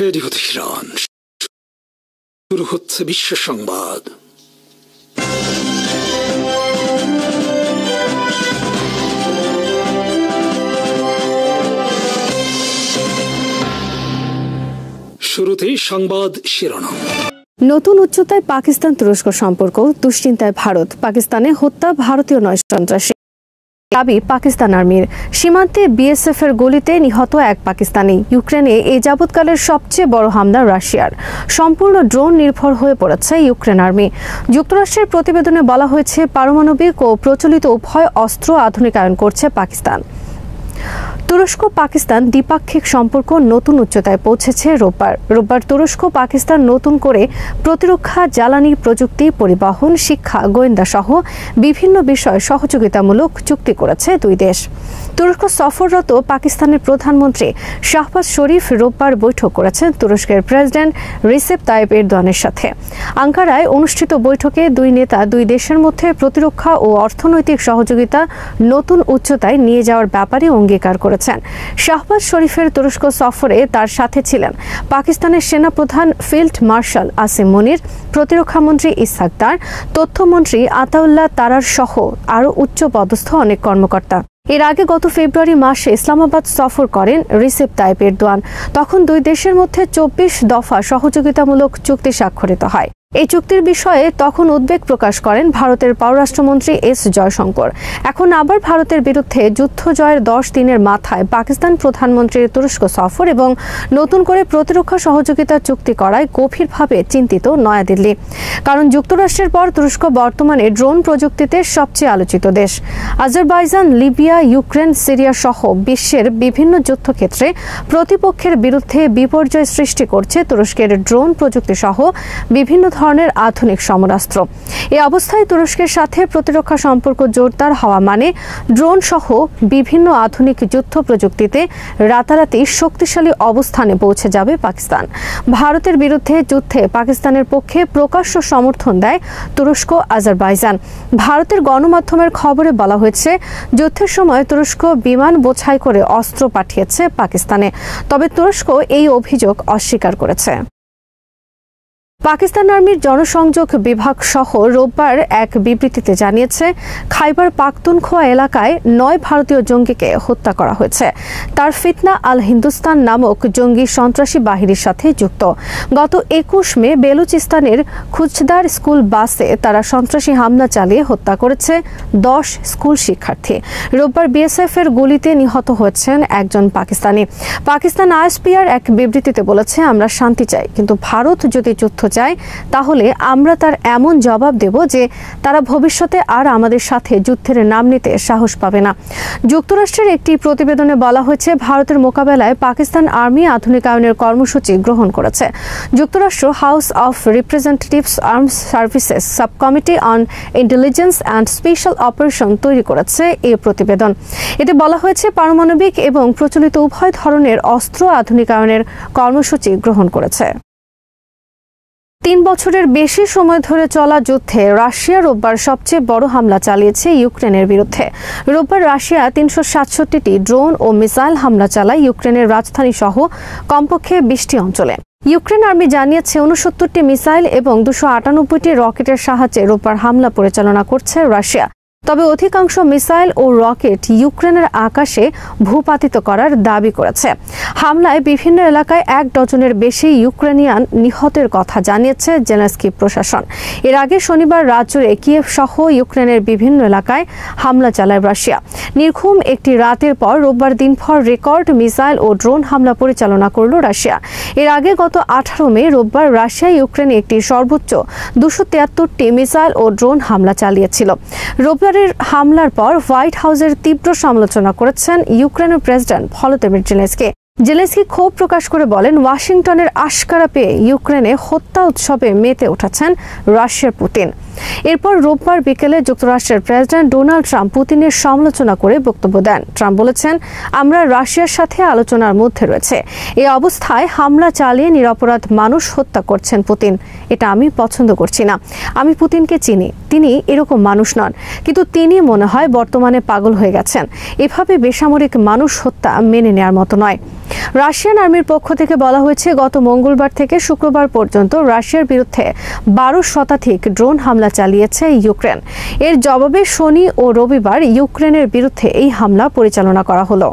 Radio Tehran, শুরু হচ্ছে বিশ্ব সংবাদ। শুরুতেই সংবাদ শিরোনাম। নতুন উচ্চতায় পাকিস্তান তুরস্ক সম্পর্ক, দুশ্চিন্তায় ভারত, পাকিস্তানে হত্যা ভারতীয় 9 সন্ত্রাসী। দাবি পাকিস্তান আর্মির। সীমান্তে বিএসএফ এর গুলিতে নিহত এক পাকিস্তানি। ইউক্রেনে এই যাবৎকালের সবচেয়ে বড় হামলা রাশিয়ার। সম্পূর্ণ ড্রোন নির্ভর হয়ে পড়েছে ইউক্রেন আর্মি। যুক্তরাষ্ট্রের প্রতিবেদনে বলা হয়েছে, পারমাণবিক ও প্রচলিত উভয় অস্ত্র আধুনিকায়ন করছে পাকিস্তান। তুরস্ক পাকিস্তান দ্বিপাক্ষিক সম্পর্ক নতুন উচ্চতায় পৌঁছেছে রোববার তুরস্ক পাকিস্তান নতুন করে প্রতিরক্ষা, জ্বালানি, প্রযুক্তি, পরিবহন, শিক্ষা, গোয়েন্দা সহ বিভিন্ন বিষয়ে সহযোগিতামূলক চুক্তি করেছে দুই দেশ। তুরস্ক সফররত পাকিস্তানের প্রধানমন্ত্রী শাহবাজ শরীফ রোববার বৈঠক করেছেন তুরস্কের প্রেসিডেন্ট রিসেপ তাইপ এরদোয়ানের সাথে। আঙ্কারায় অনুষ্ঠিত বৈঠকে দুই নেতা দুই দেশের মধ্যে প্রতিরক্ষা ও অর্থনৈতিক সহযোগিতা নতুন উচ্চতায় নিয়ে যাওয়ার ব্যাপারে অঙ্গীকার করেছেন। শাহবাজ শরীফের তুরস্ক সফরে তার সাথে ছিলেন পাকিস্তানের সেনাপ্রধান ফিল্ড মার্শাল আসিম মনির, প্রতিরক্ষামন্ত্রী ইসহাক দার, তথ্যমন্ত্রী আতাউল্লাহ তারার সহ আরও উচ্চপদস্থ অনেক কর্মকর্তা। এর আগে গত ফেব্রুয়ারি মাসে ইসলামাবাদ সফর করেন রিসেপ তাইপ এরদোয়ান। তখন দুই দেশের মধ্যে 24 দফা সহযোগিতামূলক চুক্তি স্বাক্ষরিত হয়। এই চুক্তির বিষয়ে তখন উদ্বেগ প্রকাশ করেন ভারতের পররাষ্ট্রমন্ত্রী এস জয়শঙ্কর। এখন আবার ভারতের বিরুদ্ধে যুদ্ধ জয়ের 10 দিনের মাথায় পাকিস্তান প্রধানমন্ত্রীর তুরস্ক সফর এবং নতুন করে প্রতিরক্ষা সহযোগিতা চুক্তি করায় গভীরভাবে চিন্তিত নয়াদিল্লি। কারণ যুক্তরাষ্ট্রের পর তুরস্ক বর্তমানে ড্রোন প্রযুক্তিতে সবচেয়ে আলোচিত দেশ। আজারবাইজান, লিবিয়া, ইউক্রেন, সিরিয়া সহ বিশ্বের বিভিন্ন যুদ্ধক্ষেত্রে প্রতিপক্ষের বিরুদ্ধে বিপর্যয় সৃষ্টি করছে তুরস্কের ড্রোন প্রযুক্তি সহ বিভিন্ন ধরনের আধুনিক সমরাস্ত্র। এই অবস্থায় তুরস্কের সাথে প্রতিরক্ষা সম্পর্ক জোরদার হওয়া মানে ড্রোন সহ বিভিন্ন আধুনিক যুদ্ধ প্রযুক্তিতে রাতারাতি শক্তিশালী অবস্থানে পৌঁছে যাবে পাকিস্তান। ভারতের বিরুদ্ধে যুদ্ধে পাকিস্তানের পক্ষে প্রকাশ্য সমর্থন দেয় তুরস্ক, আজারবাইজান। ভারতের গণমাধ্যমের খবরে বলা হয়েছে, যুদ্ধের সময় তুরস্ক বিমান বোঝাই করে অস্ত্র পাঠিয়েছে পাকিস্তানে। তবে তুরস্ক এই অভিযোগ অস্বীকার করেছে। পাকিস্তান আর্মির জনসংযোগ বিভাগ সহ রোববার এক বিবৃতিতে জানিয়েছে, খাইবার পাখতুনখোয়া এলাকায় 9 ভারতীয় জঙ্গিকে হত্যা করা হয়েছে। তার ফিতনা আল হিন্দুস্তান নামক জঙ্গি সন্ত্রাসী বাহিনীর সাথে যুক্ত। গত 21 মে বেলুচিস্তানের খুচদার স্কুল বাসে তারা সন্ত্রাসী হামলা চালিয়ে হত্যা করেছে 10 স্কুল শিক্ষার্থী। রোববার বিএসএফ এর গুলিতে নিহত হয়েছেন একজন পাকিস্তানি। পাকিস্তান আইএসপিআর এক বিবৃতিতে বলেছে, আমরা শান্তি চাই, কিন্তু ভারত যদি যুদ্ধ চায় তাহলে আমরা তার এমন জবাব দেব যে তারা ভবিষ্যতে আর আমাদের সাথে যুদ্ধের নাম নিতে সাহস পাবে না। যুক্তরাষ্ট্রের একটি প্রতিবেদনে বলা হয়েছে, ভারতের মোকাবেলায় পাকিস্তান আর্মি আধুনিকায়নের কর্মসূচি গ্রহণ করেছে। যুক্তরাষ্ট্র House of Representatives Arms Services Subcommittee on Intelligence and Special Operation তৈরি করেছে এই প্রতিবেদন। এতে বলা হয়েছে, পারমাণবিক এবং প্রচলিত উভয় ধরনের অস্ত্র আধুনিকায়নের কর্মসূচি গ্রহণ করেছে। 3 বছরের বেশি সময় ধরে চলা যুদ্ধে রাশিয়া রোববার সবচেয়ে বড় হামলা চালিয়েছে ইউক্রেনের বিরুদ্ধে। রোববার রাশিয়া 367টি ড্রোন ও মিসাইল হামলা চালায় ইউক্রেনের রাজধানী সহ কমপক্ষে 20টি অঞ্চলে। ইউক্রেন আর্মি জানিয়েছে, 69টি মিসাইল এবং 298টি রকেটের সাহায্যে রোববার হামলা পরিচালনা করছে রাশিয়া। তবে অধিকাংশ মিসাইল ও রকেট ইউক্রেনের আকাশে ভূপাতিত করার দাবি করেছে। হামলায় বিভিন্ন এলাকায় 1 ডজনের বেশি ইউক্রেনিয়ান নিহতের কথা জানিয়েছে জেলেনস্কি প্রশাসন। এর আগে শনিবার রাতজুড়ে কিয়েভ সহ ইউক্রেনের বিভিন্ন এলাকায় হামলা চালায় রাশিয়া। নির্ঘুম একটি রাতের পর রোববার দিনভর রেকর্ড মিসাইল ও ড্রোন হামলা পরিচালনা করল রাশিয়া। এর আগে গত 18 মে রোববার রাশিয়া ইউক্রেনে একটি সর্বোচ্চ 273টি মিসাইল ও ড্রোন হামলা চালিয়েছিল। রোববার হামলার পর হোয়াইট হাউসের তীব্র সমালোচনা করেছেন ইউক্রেনের প্রেসিডেন্ট ভলোদিমির জেলেনস্কি। জেলেনস্কি ক্ষোভ প্রকাশ করে বলেন, ওয়াশিংটনের আশকারা পেয়ে ইউক্রেনে হত্যা উৎসবে মেতে উঠেছেন রাশিয়ার পুতিন। এরপর রোববার বিকেলে যুক্তরাষ্ট্রের প্রেসিডেন্ট ডোনাল্ড ট্রাম্প পুতিনের সমালোচনা করে বক্তব্য দেন। ট্রাম্প বলেছেন, আমরা রাশিয়ার সাথে আলোচনার মধ্যে রয়েছে। এই অবস্থায় হামলা চালিয়ে নিরপরাধ মানুষ হত্যা করছেন পুতিন। এটা আমি পছন্দ করছি না। আমি পুতিনকে চিনি, তিনি এরকম মানুষ নন, কিন্তু তিনি মনে হয় বর্তমানে পাগল হয়ে গেছেন। এভাবে বেসামরিক মানুষ হত্যা মেনে নেওয়ার মতো নয়। রাশিয়ান আর্মির পক্ষ থেকে বলা হয়েছে, গত মঙ্গলবার থেকে শুক্রবার পর্যন্ত রাশিয়ার বিরুদ্ধে 12 শতাধিক ড্রোন হামলা চালিয়েছে ইউক্রেন। এর জবাবে শনি ও রবিবার ইউক্রেনের বিরুদ্ধে এই হামলা পরিচালনা করা হলো।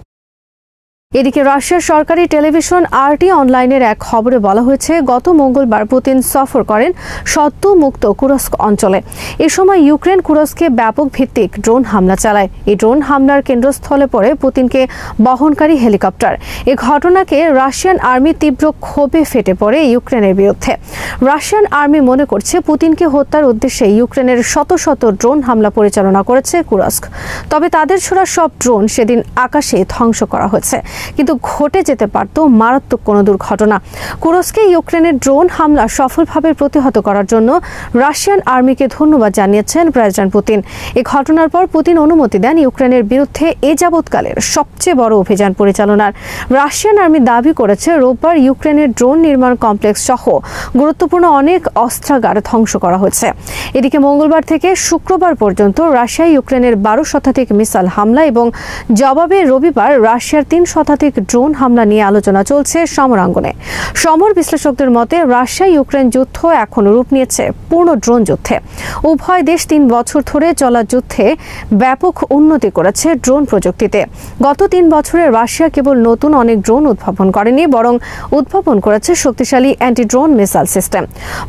এদিকে রাশিয়ার সরকারি টেলিভিশন RT অনলাইনের এক খবরে বলা হয়েছে, গত মঙ্গলবার পুতিন সফর করেন সদ্য মুক্ত কুরস্ক অঞ্চলে। এ সময় ইউক্রেন কুরস্কে ব্যাপক ভিত্তিক ড্রোন হামলা চালায়। এই ড্রোন হামলার কেন্দ্রস্থলে পড়ে পুতিনকে বহনকারী হেলিকপ্টার। এ ঘটনাকে রাশিয়ান আর্মি তীব্র ক্ষোভে ফেটে পড়ে ইউক্রেনের বিরুদ্ধে। রাশিয়ান আর্মি মনে করছে, পুতিনকে হত্যার উদ্দেশ্যে ইউক্রেনের শত শত ড্রোন হামলা পরিচালনা করেছে কুরস্ক। তবে তাদের ছোড়া সব ড্রোন সেদিন আকাশে ধ্বংস করা হয়েছে, কিন্তু ঘটে যেতে পারত মারাত্মক কোনো দুর্ঘটনা। কুরস্কে ইউক্রেনের ড্রোন হামলা সফলভাবে প্রতিহত করার জন্য রাশিয়ান আর্মিকে ধন্যবাদ জানিয়েছেন প্রেসিডেন্ট পুতিন। এই ঘটনার পর পুতিন অনুমতি দেন ইউক্রেনের বিরুদ্ধে এ যাবৎকালের সবচেয়ে বড় অভিযান পরিচালনার। রাশিয়ান আর্মি দাবি করেছে, রোববার ইউক্রেনের ড্রোন নির্মাণ কমপ্লেক্স সহ গুরুত্বপূর্ণ অনেক অস্ত্রাগার ধ্বংস করা হয়েছে। এদিকে মঙ্গলবার থেকে শুক্রবার পর্যন্ত রাশিয়ায় ইউক্রেনের 12 শতাধিক মিসাইল হামলা এবং জবাবে রবিবার রাশিয়ার 3 শতাধিক ড্রোন হামলা নিয়ে আলোচনা চলছে সমরাঙ্গনে। সমর বিশ্লেষকদের মতে, রাশিয়া ইউক্রেন যুদ্ধ এখন রূপ নিয়েছে পূর্ণ ড্রোন যুদ্ধে। উভয় দেশ 3 বছর ধরে চলা যুদ্ধে ব্যাপক উন্নতি করেছে ড্রোন প্রযুক্তিতে। গত 3 বছরে রাশিয়া কেবল নতুন অনেক ড্রোন উদ্ভাবন করেনি, বরং উদ্ভাবন করেছে শক্তিশালী অ্যান্টি ড্রোন মিসাইল সিস্টেম।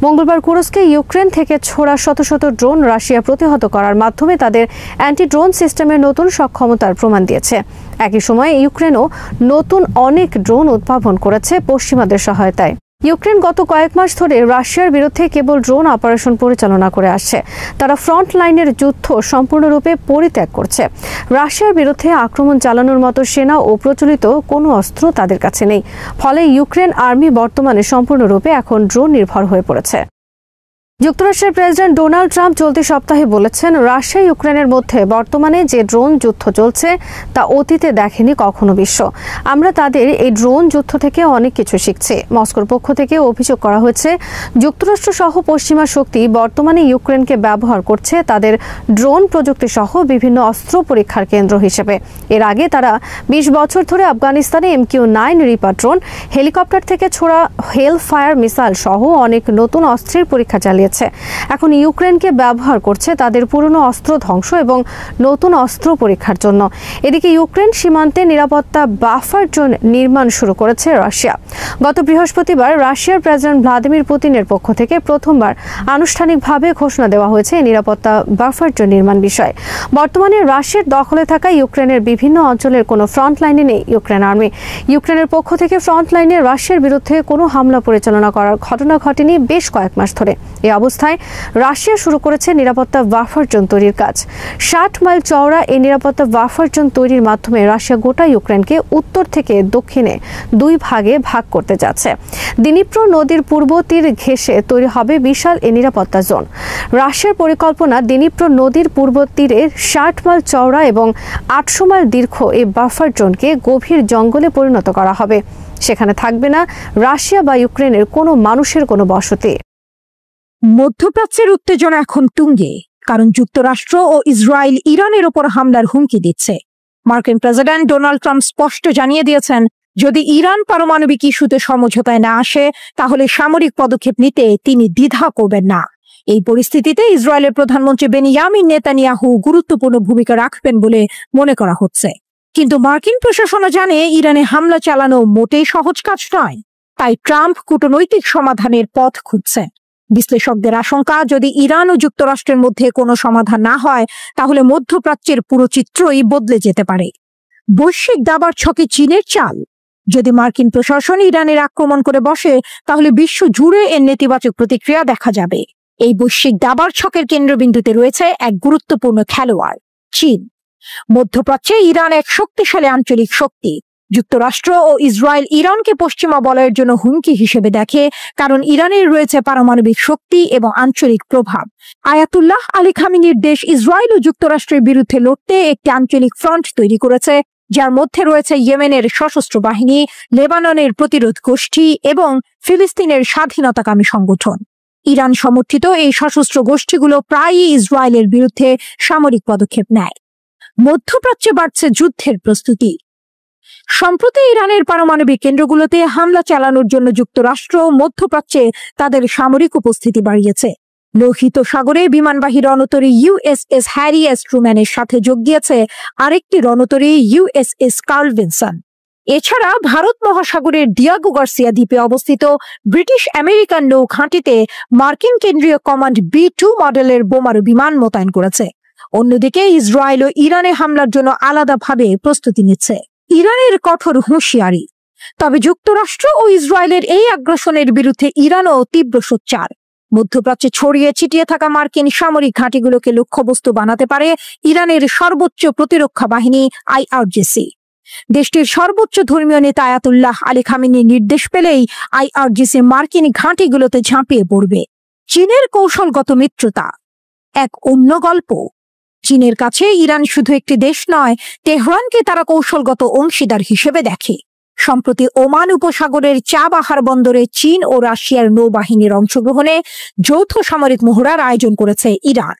মঙ্গলবার কুরস্কে ইউক্রেন থেকে ছোড়া শত শত ড্রোন রাশিয়া প্রতিহত করার মাধ্যমে তাদের অ্যান্টি ড্রোন সিস্টেমের নতুন সক্ষমতার প্রমাণ দিয়েছে। একই সময়ে ইউক্রেনও নতুন অনেক ড্রোন উদ্ভাবন করেছে পশ্চিমাদের সহায়তায়। ইউক্রেন গত কয়েক মাস ধরে রাশিয়ার বিরুদ্ধে কেবল ড্রোন অপারেশন পরিচালনা করে আসছে। তারা ফ্রন্ট লাইনের যুদ্ধ সম্পূর্ণরূপে পরিত্যাগ করছে। রাশিয়ার বিরুদ্ধে আক্রমণ চালানোর মতো সেনা ও প্রচলিত কোনো অস্ত্র তাদের কাছে নেই। ফলে ইউক্রেন আর্মি বর্তমানে সম্পূর্ণরূপে এখন ড্রোন নির্ভর হয়ে পড়েছে। যুক্তরাষ্ট্রের প্রেসিডেন্ট ডোনাল্ড ট্রাম্প চলতি সপ্তাহে বলেছেন, রাশিয়া ইউক্রেনের মধ্যে বর্তমানে যে ড্রোন যুদ্ধ চলছে তা অতীতে দেখেনি কখনো বিশ্ব। আমরা তাদের এই ড্রোন যুদ্ধ থেকে অনেক কিছু শিখছি। মস্কোর পক্ষ থেকে অভিযোগ করা হয়েছে, যুক্তরাষ্ট্র সহ পশ্চিমা শক্তি বর্তমানে ইউক্রেনকে ব্যবহার করছে তাদের ড্রোন প্রযুক্তি সহ বিভিন্ন অস্ত্র পরীক্ষার কেন্দ্র হিসেবে। এর আগে তারা 20 বছর ধরে আফগানিস্তানে MQ-9 রিপার ড্রোন, হেলিকপ্টার থেকে ছোড়া হেল ফায়ার মিসাইল সহ অনেক নতুন অস্ত্রের পরীক্ষা চালিয়েছে। এখন ইউক্রেনকে ব্যবহার করছে তাদের পুরনো অস্ত্র ধ্বংস এবং নতুন অস্ত্র পরীক্ষার জন্য। এদিকে ইউক্রেন সীমান্তে নিরাপত্তা বাফার জোন নির্মাণ শুরু করেছে রাশিয়া। গত বৃহস্পতিবার রাশিয়ার প্রেসিডেন্ট ভ্লাদিমির পুতিনের পক্ষ থেকে প্রথমবার আনুষ্ঠানিকভাবে ঘোষণা দেওয়া হয়েছে নিরাপত্তা বাফার জোন নির্মাণ বিষয়ে। বর্তমানে রাশিয়ার দখলে থাকা ইউক্রেনের বিভিন্ন অঞ্চলের কোনো ফ্রন্ট লাইনে নেই ইউক্রেন আর্মি। ইউক্রেনের পক্ষ থেকে ফ্রন্ট লাইনে রাশিয়ার বিরুদ্ধে কোনো হামলা পরিচালনা করার ঘটনা ঘটেনি বেশ কয়েক মাস ধরে। এই অবস্থায় রাশিয়া শুরু করেছে নিরাপত্তা বাফার জোন তৈরির কাজ। 60 মাইল চওড়া এই নিরাপত্তা বাফার জোন তৈরির মাধ্যমে রাশিয়া গোটা ইউক্রেনকে উত্তর থেকে দক্ষিণে 2 ভাগে ভাগ করতে যাচ্ছে। দিনিপ্র নদীর পূর্ব তীর ঘেঁষে তৈরি হবে বিশাল এই নিরাপত্তা জোন। রাশিয়ার পরিকল্পনা, দিনিপ্র নদীর পূর্ব তীরে 60 মাইল চওড়া এবং 800 মাইল দীর্ঘ এই বাফার জোনকে গভীর জঙ্গলে পরিণত করা হবে। সেখানে থাকবে না রাশিয়া বা ইউক্রেনের কোনো মানুষের কোনো বসতি। মধ্যপ্রাচ্যের উত্তেজনা এখন তুঙ্গে, কারণ যুক্তরাষ্ট্র ও ইসরায়েল ইরানের ওপর হামলার হুমকি দিচ্ছে। মার্কিন প্রেসিডেন্ট ডোনাল্ড ট্রাম্প স্পষ্ট জানিয়ে দিয়েছেন, যদি ইরান পারমাণবিক ইস্যুতে সমঝোতায় না আসে তাহলে সামরিক পদক্ষেপ নিতে তিনি দ্বিধা করবেন না। এই পরিস্থিতিতে ইসরায়েলের প্রধানমন্ত্রী বেনিয়ামিন নেতানিয়াহু গুরুত্বপূর্ণ ভূমিকা রাখবেন বলে মনে করা হচ্ছে। কিন্তু মার্কিন প্রশাসনও জানে ইরানে হামলা চালানো মোটেই সহজ কাজ নয়। তাই ট্রাম্প কূটনৈতিক সমাধানের পথ খুঁজছেন। বিশ্লেষকদের আশঙ্কা, যদি ইরান ও যুক্তরাষ্ট্রের মধ্যে কোনো সমাধান না হয় তাহলে মধ্যপ্রাচ্যের পুরো চিত্রই বদলে যেতে পারে। বৈশ্বিক দাবার ছকে চীনের চাল। যদি মার্কিন প্রশাসন ইরানের আক্রমণ করে বসে তাহলে বিশ্ব জুড়ে এর নেতিবাচক প্রতিক্রিয়া দেখা যাবে। এই বৈশ্বিক দাবার ছকের কেন্দ্রবিন্দুতে রয়েছে এক গুরুত্বপূর্ণ খেলোয়াড়, চীন। মধ্যপ্রাচ্যে ইরান এক শক্তিশালী আঞ্চলিক শক্তি, যুক্তরাষ্ট্র ও ইসরায়েল ইরানকে পশ্চিমা বলয়ের জন্য হুমকি হিসেবে দেখে, কারণ ইরানের রয়েছে পারমাণবিক শক্তি এবং আঞ্চলিক প্রভাব। আয়াতুল্লাহ আলী খামেনির দেশ ইসরায়েল ও যুক্তরাষ্ট্রের বিরুদ্ধে লড়তে একটি আঞ্চলিক ফ্রন্ট তৈরি করেছে, যার মধ্যে রয়েছে ইয়েমেনের সশস্ত্র বাহিনী, লেবাননের প্রতিরোধ গোষ্ঠী এবং ফিলিস্তিনের স্বাধীনতাকামী সংগঠন। ইরান সমর্থিত এই সশস্ত্র গোষ্ঠীগুলো প্রায়ই ইসরায়েলের বিরুদ্ধে সামরিক পদক্ষেপ নেয়। মধ্যপ্রাচ্যে বাড়ছে যুদ্ধের প্রস্তুতি। সম্প্রতি ইরানের পারমাণবিক কেন্দ্রগুলোতে হামলা চালানোর জন্য যুক্তরাষ্ট্র মধ্যপ্রাচ্যে তাদের সামরিক উপস্থিতি বাড়িয়েছে। লোহিত সাগরে বিমানবাহী রণতরী ইউএসএস হ্যারি এস ট্রুম্যানের সাথে যোগ দিয়েছে আরেকটি রণতরী ইউএসএস কার্ল ভিনসন। এছাড়া ভারত মহাসাগরের ডিয়াগো গার্সিয়া দ্বীপে অবস্থিত ব্রিটিশ আমেরিকান নৌ ঘাঁটিতে মার্কিন কেন্দ্রীয় কমান্ড B-2 মডেলের বোমারু বিমান মোতায়েন করেছে। অন্যদিকে ইসরায়েল ও ইরানে হামলার জন্য আলাদাভাবে প্রস্তুতি নিচ্ছে। ইরানের কঠোর হুঁশিয়ারি। তবে যুক্তরাষ্ট্র ও ইসরায়েলের এই আগ্রাসনের বিরুদ্ধে ইরানও তীব্র সোচ্চার। মধ্যপ্রাচ্যে ছড়িয়ে ছিটিয়ে থাকা মার্কিন সামরিক ঘাঁটিগুলোকে লক্ষ্যবস্তু বানাতে পারে ইরানের সর্বোচ্চ প্রতিরক্ষা বাহিনী IRGC। দেশটির সর্বোচ্চ ধর্মীয় নেতা আয়াতুল্লাহ আলী খামেনির নির্দেশ পেলেই IRGC মার্কিন ঘাঁটিগুলোতে ঝাঁপিয়ে পড়বে। চীনের কৌশলগত মিত্রতা এক অন্য গল্প। চীনের কাছে ইরান শুধু একটি দেশ নয়, তেহরানকে তারা কৌশলগত অংশীদার হিসেবে দেখে। সম্প্রতি ওমান উপসাগরের চাবাহার বন্দরে চীন ও রাশিয়ার নৌবাহিনীর অংশগ্রহণে যৌথ সামরিক মহড়ার আয়োজন করেছে ইরান।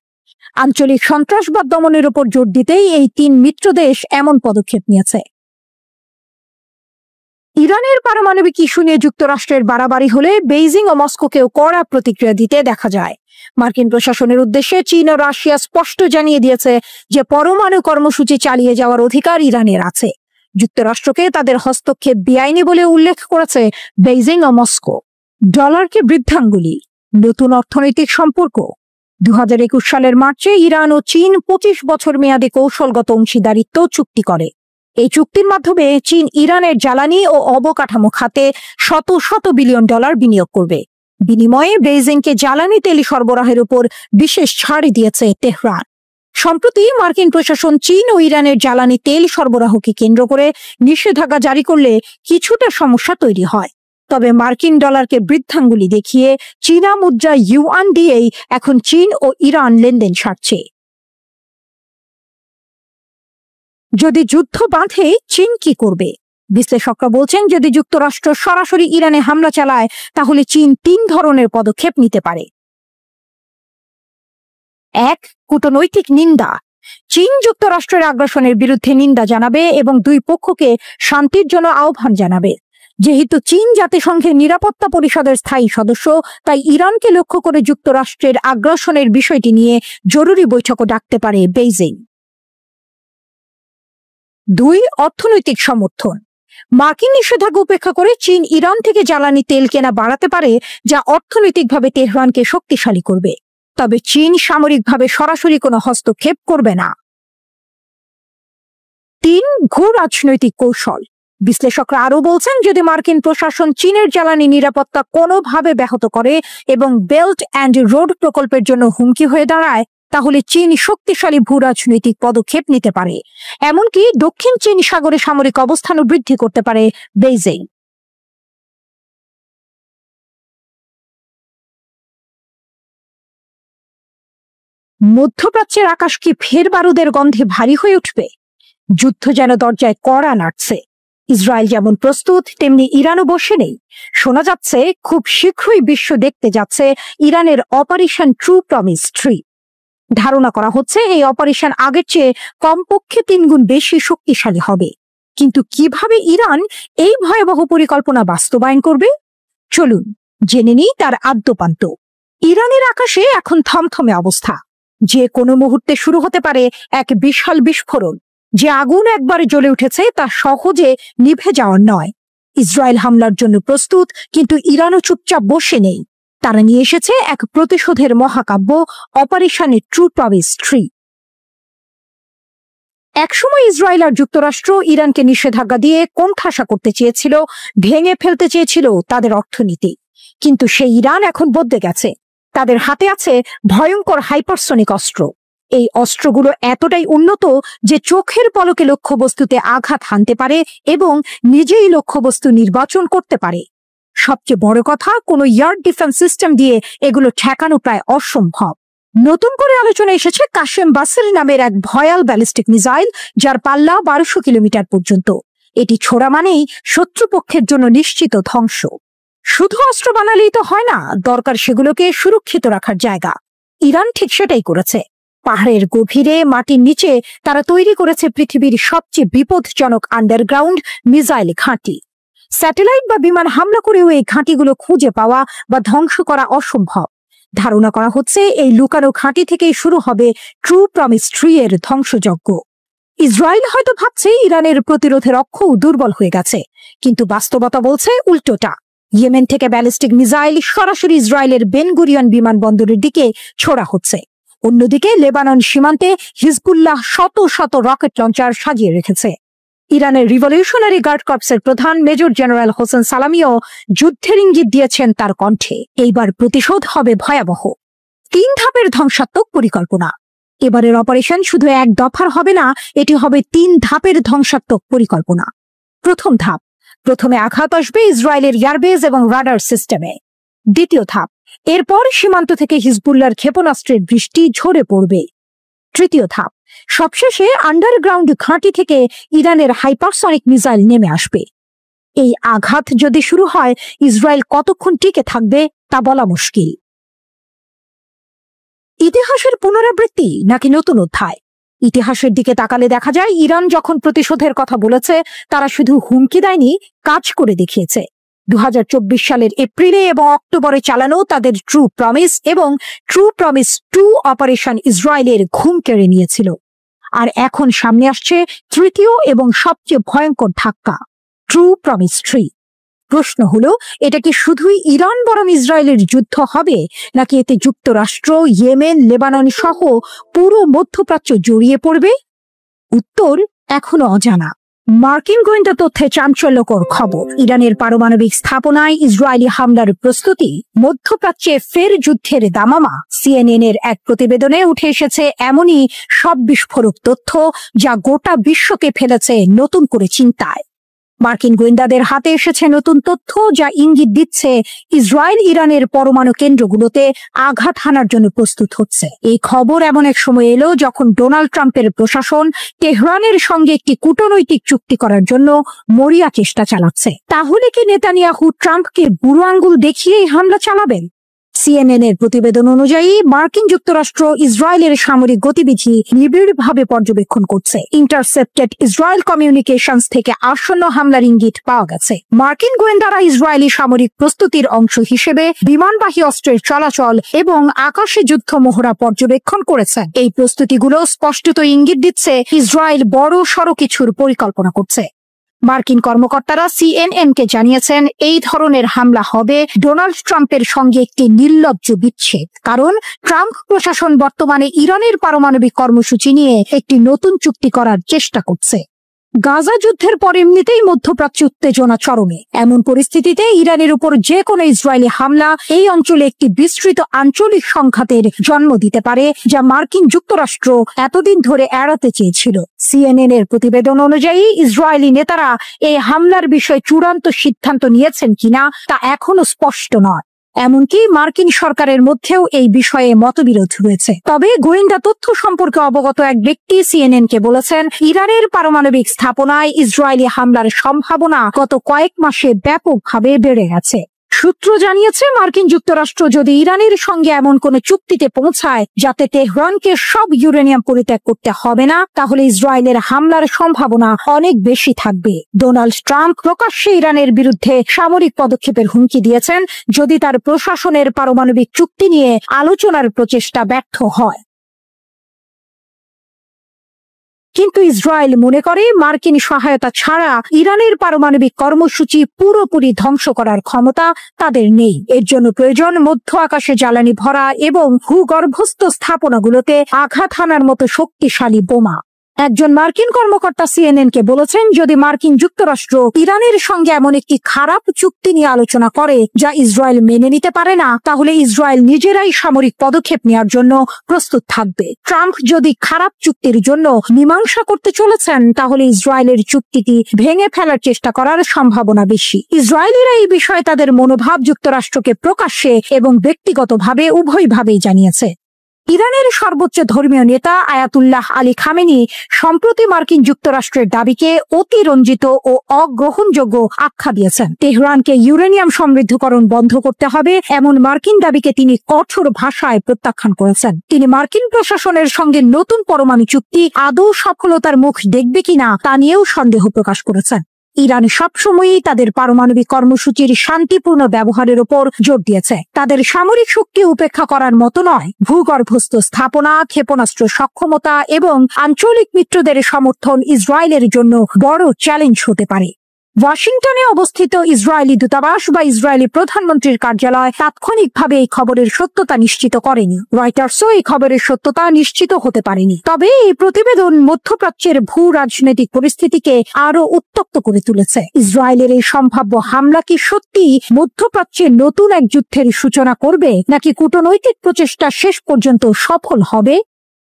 আঞ্চলিক সন্ত্রাসবাদ দমনের উপর জোর দিতেই এই তিন মিত্র দেশ এমন পদক্ষেপ নিয়েছে। ইরানের পারমাণবিক ইস্যু নিয়ে যুক্তরাষ্ট্রের বাড়াবাড়ি হলে বেইজিং ও মস্কোকেও কড়া প্রতিক্রিয়া দিতে দেখা যায়। মার্কিন প্রশাসনের উদ্দেশ্যে চীন ও রাশিয়া স্পষ্ট জানিয়ে দিয়েছে যে পরমাণু কর্মসূচি চালিয়ে যাওয়ার অধিকার ইরানের আছে। যুক্তরাষ্ট্রকে তাদের হস্তক্ষেপ বেআইনি বলে উল্লেখ করেছে বেইজিং ও মস্কো। ডলারকে বৃদ্ধাঙ্গুলি, নতুন অর্থনৈতিক সম্পর্ক। 2021 সালের মার্চে ইরান ও চীন 25 বছর মেয়াদী কৌশলগত অংশীদারিত্ব চুক্তি করে। এই চুক্তির মাধ্যমে চীন ইরানের জ্বালানি ও অবকাঠামো খাতে শত শত বিলিয়ন ডলার বিনিয়োগ করবে। বিনিময়ে বেইজিংকে জ্বালানি তেল সরবরাহের উপর বিশেষ ছাড় দিয়েছে তেহরান। সম্প্রতি মার্কিন প্রশাসন চীন ও ইরানের জ্বালানি তেল সরবরাহকে কেন্দ্র করে নিষেধাজ্ঞা জারি করলে কিছুটা সমস্যা তৈরি হয়। তবে মার্কিন ডলারকে বৃদ্ধাঙ্গুলি দেখিয়ে চীনা মুদ্রা ইউয়ান দিয়েই এখন চীন ও ইরান লেনদেন সারছে। যদি যুদ্ধ বাঁধে চীন কি করবে? বিশ্লেষকরা বলছেন, যদি যুক্তরাষ্ট্র সরাসরি ইরানে হামলা চালায় তাহলে চীন 3 ধরনের পদক্ষেপ নিতে পারে। 1. কূটনৈতিক নিন্দা। চীন যুক্তরাষ্ট্রের আগ্রাসনের বিরুদ্ধে নিন্দা জানাবে এবং দুই পক্ষকে শান্তির জন্য আহ্বান জানাবে। যেহেতু চীন জাতিসংঘের নিরাপত্তা পরিষদের স্থায়ী সদস্য, তাই ইরানকে লক্ষ্য করে যুক্তরাষ্ট্রের আগ্রাসনের বিষয়টি নিয়ে জরুরি বৈঠকও ডাকতে পারে বেইজিং। 2. অর্থনৈতিক সমর্থন। মার্কিন নিষেধাজ্ঞা উপেক্ষা করে চীন ইরান থেকে জ্বালানি তেল কেনা বাড়াতে পারে, যা অর্থনৈতিকভাবে তেহরানকে শক্তিশালী করবে। তবে চীন সামরিকভাবে সরাসরি কোনো হস্তক্ষেপ করবে না। 3. ঘোর রাজনৈতিক কৌশল। বিশ্লেষকরা আরও বলছেন, যদি মার্কিন প্রশাসন চীনের জ্বালানি নিরাপত্তা কোনোভাবে ব্যাহত করে এবং বেল্ট অ্যান্ড রোড প্রকল্পের জন্য হুমকি হয়ে দাঁড়ায়, তাহলে চীন শক্তিশালী ভূরাজনৈতিক পদক্ষেপ নিতে পারে। এমনকি দক্ষিণ চীন সাগরে সামরিক অবস্থানও বৃদ্ধি করতে পারে বেইজিং। মধ্যপ্রাচ্যের আকাশ কি ফের বারুদের গন্ধে ভারী হয়ে উঠবে? যুদ্ধ যেন দরজায় কড়া নাড়ছে। ইসরায়েল যেমন প্রস্তুত, তেমনি ইরানও বসে নেই। শোনা যাচ্ছে খুব শীঘ্রই বিশ্ব দেখতে যাচ্ছে ইরানের অপারেশন ট্রু প্রমিস 3। ধারণা করা হচ্ছে এই অপারেশন আগের চেয়ে কমপক্ষে 3 গুণ বেশি শক্তিশালী হবে। কিন্তু কিভাবে ইরান এই ভয়াবহ পরিকল্পনা বাস্তবায়ন করবে? চলুন জেনে নিই তার আদ্যোপান্ত। ইরানের আকাশে এখন থমথমে অবস্থা। যে কোনো মুহূর্তে শুরু হতে পারে এক বিশাল বিস্ফোরণ। যে আগুন একবারে জ্বলে উঠেছে তা সহজে নিভে যাওয়ার নয়। ইসরায়েল হামলার জন্য প্রস্তুত, কিন্তু ইরানও চুপচাপ বসে নেই। তারা নিয়ে এসেছে এক প্রতিশোধের মহাকাব্য, অপারেশন ট্রু প্রমিস 3। একসময় ইসরায়েল আর যুক্তরাষ্ট্র ইরানকে নিষেধাজ্ঞা দিয়ে কোণঠাসা করতে চেয়েছিল, ভেঙে ফেলতে চেয়েছিল তাদের অর্থনীতি। কিন্তু সেই ইরান এখন বদলে গেছে। তাদের হাতে আছে ভয়ঙ্কর হাইপারসোনিক অস্ত্র। এই অস্ত্রগুলো এতটাই উন্নত যে চোখের পলকে লক্ষ্যবস্তুতে আঘাত হানতে পারে এবং নিজেই লক্ষ্যবস্তু নির্বাচন করতে পারে। সবচেয়ে বড় কথা, কোনো এয়ার ডিফেন্স সিস্টেম দিয়ে এগুলো ঠেকানো প্রায় অসম্ভব। নতুন করে আলোচনা এসেছে কাশেম বাসরি নামের এক ভয়াল ব্যালিস্টিক মিসাইল, যার পাল্লা 1200 কিলোমিটার পর্যন্ত। এটি ছোড়া মানেই শত্রুপক্ষের জন্য নিশ্চিত ধ্বংস। শুধু অস্ত্র বানালেই তো হয় না, দরকার সেগুলোকে সুরক্ষিত রাখার জায়গা। ইরান ঠিক সেটাই করেছে। পাহাড়ের গভীরে মাটির নিচে তারা তৈরি করেছে পৃথিবীর সবচেয়ে বিপজ্জনক আন্ডারগ্রাউন্ড মিসাইল ঘাঁটি। স্যাটেলাইট বা বিমান হামলা করেও এই ঘাঁটিগুলো খুঁজে পাওয়া বা ধ্বংস করা অসম্ভব। ধারণা করা হচ্ছে এই লুকানো ঘাঁটি থেকেই শুরু হবে ট্রু প্রমিস 3 এর ধ্বংসযজ্ঞ। ইসরায়েল হয়তো ভাবছে ইরানের প্রতিরোধের অক্ষও দুর্বল হয়ে গেছে, কিন্তু বাস্তবতা বলছে উল্টোটা। ইয়েমেন থেকে ব্যালিস্টিক মিসাইল সরাসরি ইসরায়েলের বেন গুরিয়ন বিমানবন্দরের দিকে ছোড়া হচ্ছে। অন্যদিকে লেবানন সীমান্তে হিজবুল্লাহ শত শত রকেট লঞ্চার সাজিয়ে রেখেছে। ইরানের রিভলিউশনারি গার্ড কর্পসের প্রধান মেজর জেনারেল হোসেন সালামিও যুদ্ধের ইঙ্গিত দিয়েছেন তার কণ্ঠে। এইবার প্রতিশোধ হবে ভয়াবহ। 3 ধাপের ধ্বংসাত্মক পরিকল্পনা। এবারের অপারেশন শুধু এক দফার হবে না, এটি হবে 3 ধাপের ধ্বংসাত্মক পরিকল্পনা। প্রথম ধাপ, প্রথমে আঘাত আসবে ইসরায়েলের এয়ারবেস এবং রাডার সিস্টেমে। দ্বিতীয় ধাপ, এরপর সীমান্ত থেকে হিজবুল্লাহর ক্ষেপণাস্ত্রের বৃষ্টি ঝরে পড়বে। তৃতীয় ধাপ, সবশেষে আন্ডারগ্রাউন্ড ঘাঁটি থেকে ইরানের হাইপারসনিক মিসাইল নেমে আসবে। এই আঘাত যদি শুরু হয়, ইসরায়েল কতক্ষণ টিকে থাকবে তা বলা মুশকিল। ইতিহাসের পুনরাবৃত্তি নাকি নতুন অধ্যায়? ইতিহাসের দিকে তাকালে দেখা যায় ইরান যখন প্রতিশোধের কথা বলেছে, তারা শুধু হুমকি দেয়নি, কাজ করে দেখিয়েছে। 2024 সালের এপ্রিলে এবং অক্টোবরে চালানো তাদের ট্রু প্রমিস এবং ট্রু প্রমিস 2 অপারেশন ইসরায়েলের ঘুম কেড়ে নিয়েছিল। আর এখন সামনে আসছে তৃতীয় এবং সবচেয়ে ভয়ঙ্কর ধাক্কা, ট্রু প্রমিস 3। প্রশ্ন হলো, এটা কি শুধুই ইরান বনাম ইসরায়েলের যুদ্ধ হবে, নাকি এতে যুক্তরাষ্ট্র, ইয়েমেন, লেবানন সহ পুরো মধ্যপ্রাচ্য জড়িয়ে পড়বে? উত্তর এখনো অজানা। মার্কিন গোয়েন্দা তথ্যে চাঞ্চল্যকর খবর, ইরানের পারমাণবিক স্থাপনায় ইসরায়েলি হামলার প্রস্তুতি, মধ্যপ্রাচ্যে ফের যুদ্ধের দামামা। CNN এর এক প্রতিবেদনে উঠে এসেছে এমনই সব বিস্ফোরক তথ্য, যা গোটা বিশ্বকে ফেলেছে নতুন করে চিন্তায়। মার্কিন গোয়েন্দাদের হাতে এসেছে নতুন তথ্য, যা ইঙ্গিত দিচ্ছে ইসরায়েল ইরানের পরমাণু কেন্দ্রগুলোতে আঘাত হানার জন্য প্রস্তুত হচ্ছে। এই খবর এমন এক সময় এলো যখন ডোনাল্ড ট্রাম্পের প্রশাসন তেহরানের সঙ্গে একটি কূটনৈতিক চুক্তি করার জন্য মরিয়া চেষ্টা চালাচ্ছে। তাহলে কি নেতানিয়াহু ট্রাম্পকে বুড়ো আঙ্গুল দেখিয়েই হামলা চালাবেন? CNN এর প্রতিবেদন অনুযায়ী মার্কিন যুক্তরাষ্ট্র ইসরায়েলের সামরিক গতিবিধি নিবিড়ভাবে পর্যবেক্ষণ করছে। ইন্টারসেপ্টেড ইসরায়েল কমিউনিকেশনস থেকে আসন্ন হামলার ইঙ্গিত পাওয়া গেছে। মার্কিন গোয়েন্দারা ইসরায়েলি সামরিক প্রস্তুতির অংশ হিসেবে বিমানবাহী অস্ত্রের চলাচল এবং আকাশে যুদ্ধ মহড়া পর্যবেক্ষণ করেছে। এই প্রস্তুতিগুলো স্পষ্টত ইঙ্গিত দিচ্ছে ইসরায়েল বড় সড় কিছুর পরিকল্পনা করছে। মার্কিন কর্মকর্তারা CNN-কে জানিয়েছেন, এই ধরনের হামলা হবে ডোনাল্ড ট্রাম্পের সঙ্গে একটি নির্লজ্জ বিচ্ছেদ। কারণ ট্রাম্প প্রশাসন বর্তমানে ইরানের পারমাণবিক কর্মসূচি নিয়ে একটি নতুন চুক্তি করার চেষ্টা করছে। গাজা যুদ্ধের পর এমনিতেই মধ্যপ্রাচ্য উত্তেজনা চরমে। এমন পরিস্থিতিতে ইরানের উপর যে কোনো ইসরায়েলি হামলা এই অঞ্চলে একটি বিস্তৃত আঞ্চলিক সংঘাতের জন্ম দিতে পারে, যা মার্কিন যুক্তরাষ্ট্র এতদিন ধরে এড়াতে চেয়েছিল। CNN এর প্রতিবেদন অনুযায়ী ইসরায়েলি নেতারা এই হামলার বিষয়ে চূড়ান্ত সিদ্ধান্ত নিয়েছেন কিনা তা এখনো স্পষ্ট নয়। এমনকি মার্কিন সরকারের মধ্যেও এই বিষয়ে মতবিরোধ রয়েছে। তবে গোয়েন্দা তথ্য সম্পর্কে অবগত এক ব্যক্তি CNN-কে বলেছেন, ইরানের পারমাণবিক স্থাপনায় ইসরায়েলি হামলার সম্ভাবনা গত কয়েক মাসে ব্যাপকভাবে বেড়ে গেছে। সূত্র জানিয়েছে, মার্কিন যুক্তরাষ্ট্র যদি ইরানের সঙ্গে এমন কোন চুক্তিতে পৌঁছায় যাতে তেহরানকে সব ইউরেনিয়াম পরিত্যাগ করতে হবে না, তাহলে ইসরায়েলের হামলার সম্ভাবনা অনেক বেশি থাকবে। ডোনাল্ড ট্রাম্প প্রকাশ্যে ইরানের বিরুদ্ধে সামরিক পদক্ষেপের হুমকি দিয়েছেন যদি তার প্রশাসনের পারমাণবিক চুক্তি নিয়ে আলোচনার প্রচেষ্টা ব্যর্থ হয়। কিন্তু ইসরায়েল মনে করে মার্কিন সহায়তা ছাড়া ইরানের পারমাণবিক কর্মসূচি পুরোপুরি ধ্বংস করার ক্ষমতা তাদের নেই। এর জন্য প্রয়োজন মধ্য আকাশে জ্বালানি ভরা এবং ভূগর্ভস্থ স্থাপনাগুলোতে আঘাত হানার মতো শক্তিশালী বোমা। একজন মার্কিন কর্মকর্তা সিএনএন-কে বলেছেন, যদি মার্কিন যুক্তরাষ্ট্র ইরানের সঙ্গে এমন একটি খারাপ চুক্তি নিয়ে আলোচনা করে যা ইসরায়েল মেনে নিতে পারে না, তাহলে ইসরায়েল নিজেরাই সামরিক পদক্ষেপ নেওয়ার জন্য প্রস্তুত থাকবে। ট্রাম্প যদি খারাপ চুক্তির জন্য মীমাংসা করতে চলেছেন, তাহলে ইসরায়েলের চুক্তিটি ভেঙে ফেলার চেষ্টা করার সম্ভাবনা বেশি। ইসরায়েলিরা এই বিষয়ে তাদের মনোভাব যুক্তরাষ্ট্রকে প্রকাশ্যে এবং ব্যক্তিগতভাবে উভয়ভাবেই জানিয়েছে। ইরানের সর্বোচ্চ ধর্মীয় নেতা আয়াতুল্লাহ আলী খামেনি সম্প্রতি মার্কিন যুক্তরাষ্ট্রের দাবিকে অতিরঞ্জিত ও অগ্রহণযোগ্য আখ্যা দিয়েছেন। তেহরানকে ইউরেনিয়াম সমৃদ্ধকরণ বন্ধ করতে হবে এমন মার্কিন দাবিকে তিনি কঠোর ভাষায় প্রত্যাখ্যান করেছেন। তিনি মার্কিন প্রশাসনের সঙ্গে নতুন পরমাণু চুক্তি আদৌ সফলতার মুখ দেখবে কিনা তা নিয়েও সন্দেহ প্রকাশ করেছেন। ইরান সবসময়ই তাদের পারমাণবিক কর্মসূচির শান্তিপূর্ণ ব্যবহারের উপর জোর দিয়েছে। তাদের সামরিক শক্তি উপেক্ষা করার মতো নয়। ভূগর্ভস্থ স্থাপনা, ক্ষেপণাস্ত্র সক্ষমতা এবং আঞ্চলিক মিত্রদের সমর্থন ইসরায়েলের জন্য বড় চ্যালেঞ্জ হতে পারে। ওয়াশিংটনে অবস্থিত ইসরায়েলি দূতাবাস বা ইসরায়েলি প্রধানমন্ত্রীর কার্যালয় তাৎক্ষণিকভাবে এই খবরের সত্যতা নিশ্চিত করেনি। রয়টার্সও এই খবরের সত্যতা নিশ্চিত হতে পারেনি। তবে এই প্রতিবেদন মধ্যপ্রাচ্যের ভূ রাজনৈতিক পরিস্থিতিকে আরো উত্তপ্ত করে তুলেছে। ইসরায়েলের এই সম্ভাব্য হামলা কি সত্যি মধ্যপ্রাচ্যে নতুন এক যুদ্ধের সূচনা করবে, নাকি কূটনৈতিক প্রচেষ্টা শেষ পর্যন্ত সফল হবে?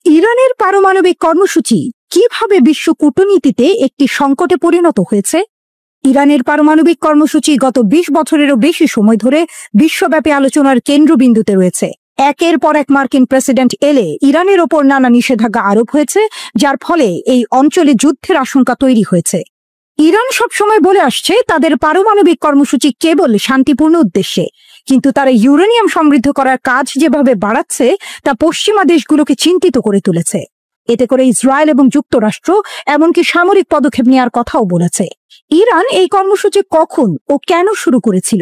ইরানের পারমাণবিক কর্মসূচি কিভাবে বিশ্ব কূটনীতিতে একটি সংকটে পরিণত হয়েছে? ইরানের পারমাণবিক কর্মসূচি গত 20 বছরেরও বেশি সময় ধরে বিশ্বব্যাপী আলোচনার কেন্দ্রবিন্দুতে রয়েছে। একের পর এক মার্কিন প্রেসিডেন্ট এলে ইরানের ওপর নানা নিষেধাজ্ঞা আরোপ হয়েছে, যার ফলে এই অঞ্চলে যুদ্ধের আশঙ্কা তৈরি হয়েছে। ইরান সবসময় বলে আসছে তাদের পারমাণবিক কর্মসূচি কেবল শান্তিপূর্ণ উদ্দেশ্যে, কিন্তু তারা ইউরেনিয়াম সমৃদ্ধ করার কাজ যেভাবে বাড়াচ্ছে তা পশ্চিমা দেশগুলোকে চিন্তিত করে তুলেছে। এতে করে ইসরায়েল এবং যুক্তরাষ্ট্র এমনকি সামরিক পদক্ষেপ নেওয়ার কথাও বলেছে। ইরান এই কর্মসূচি কখন ও কেন শুরু করেছিল?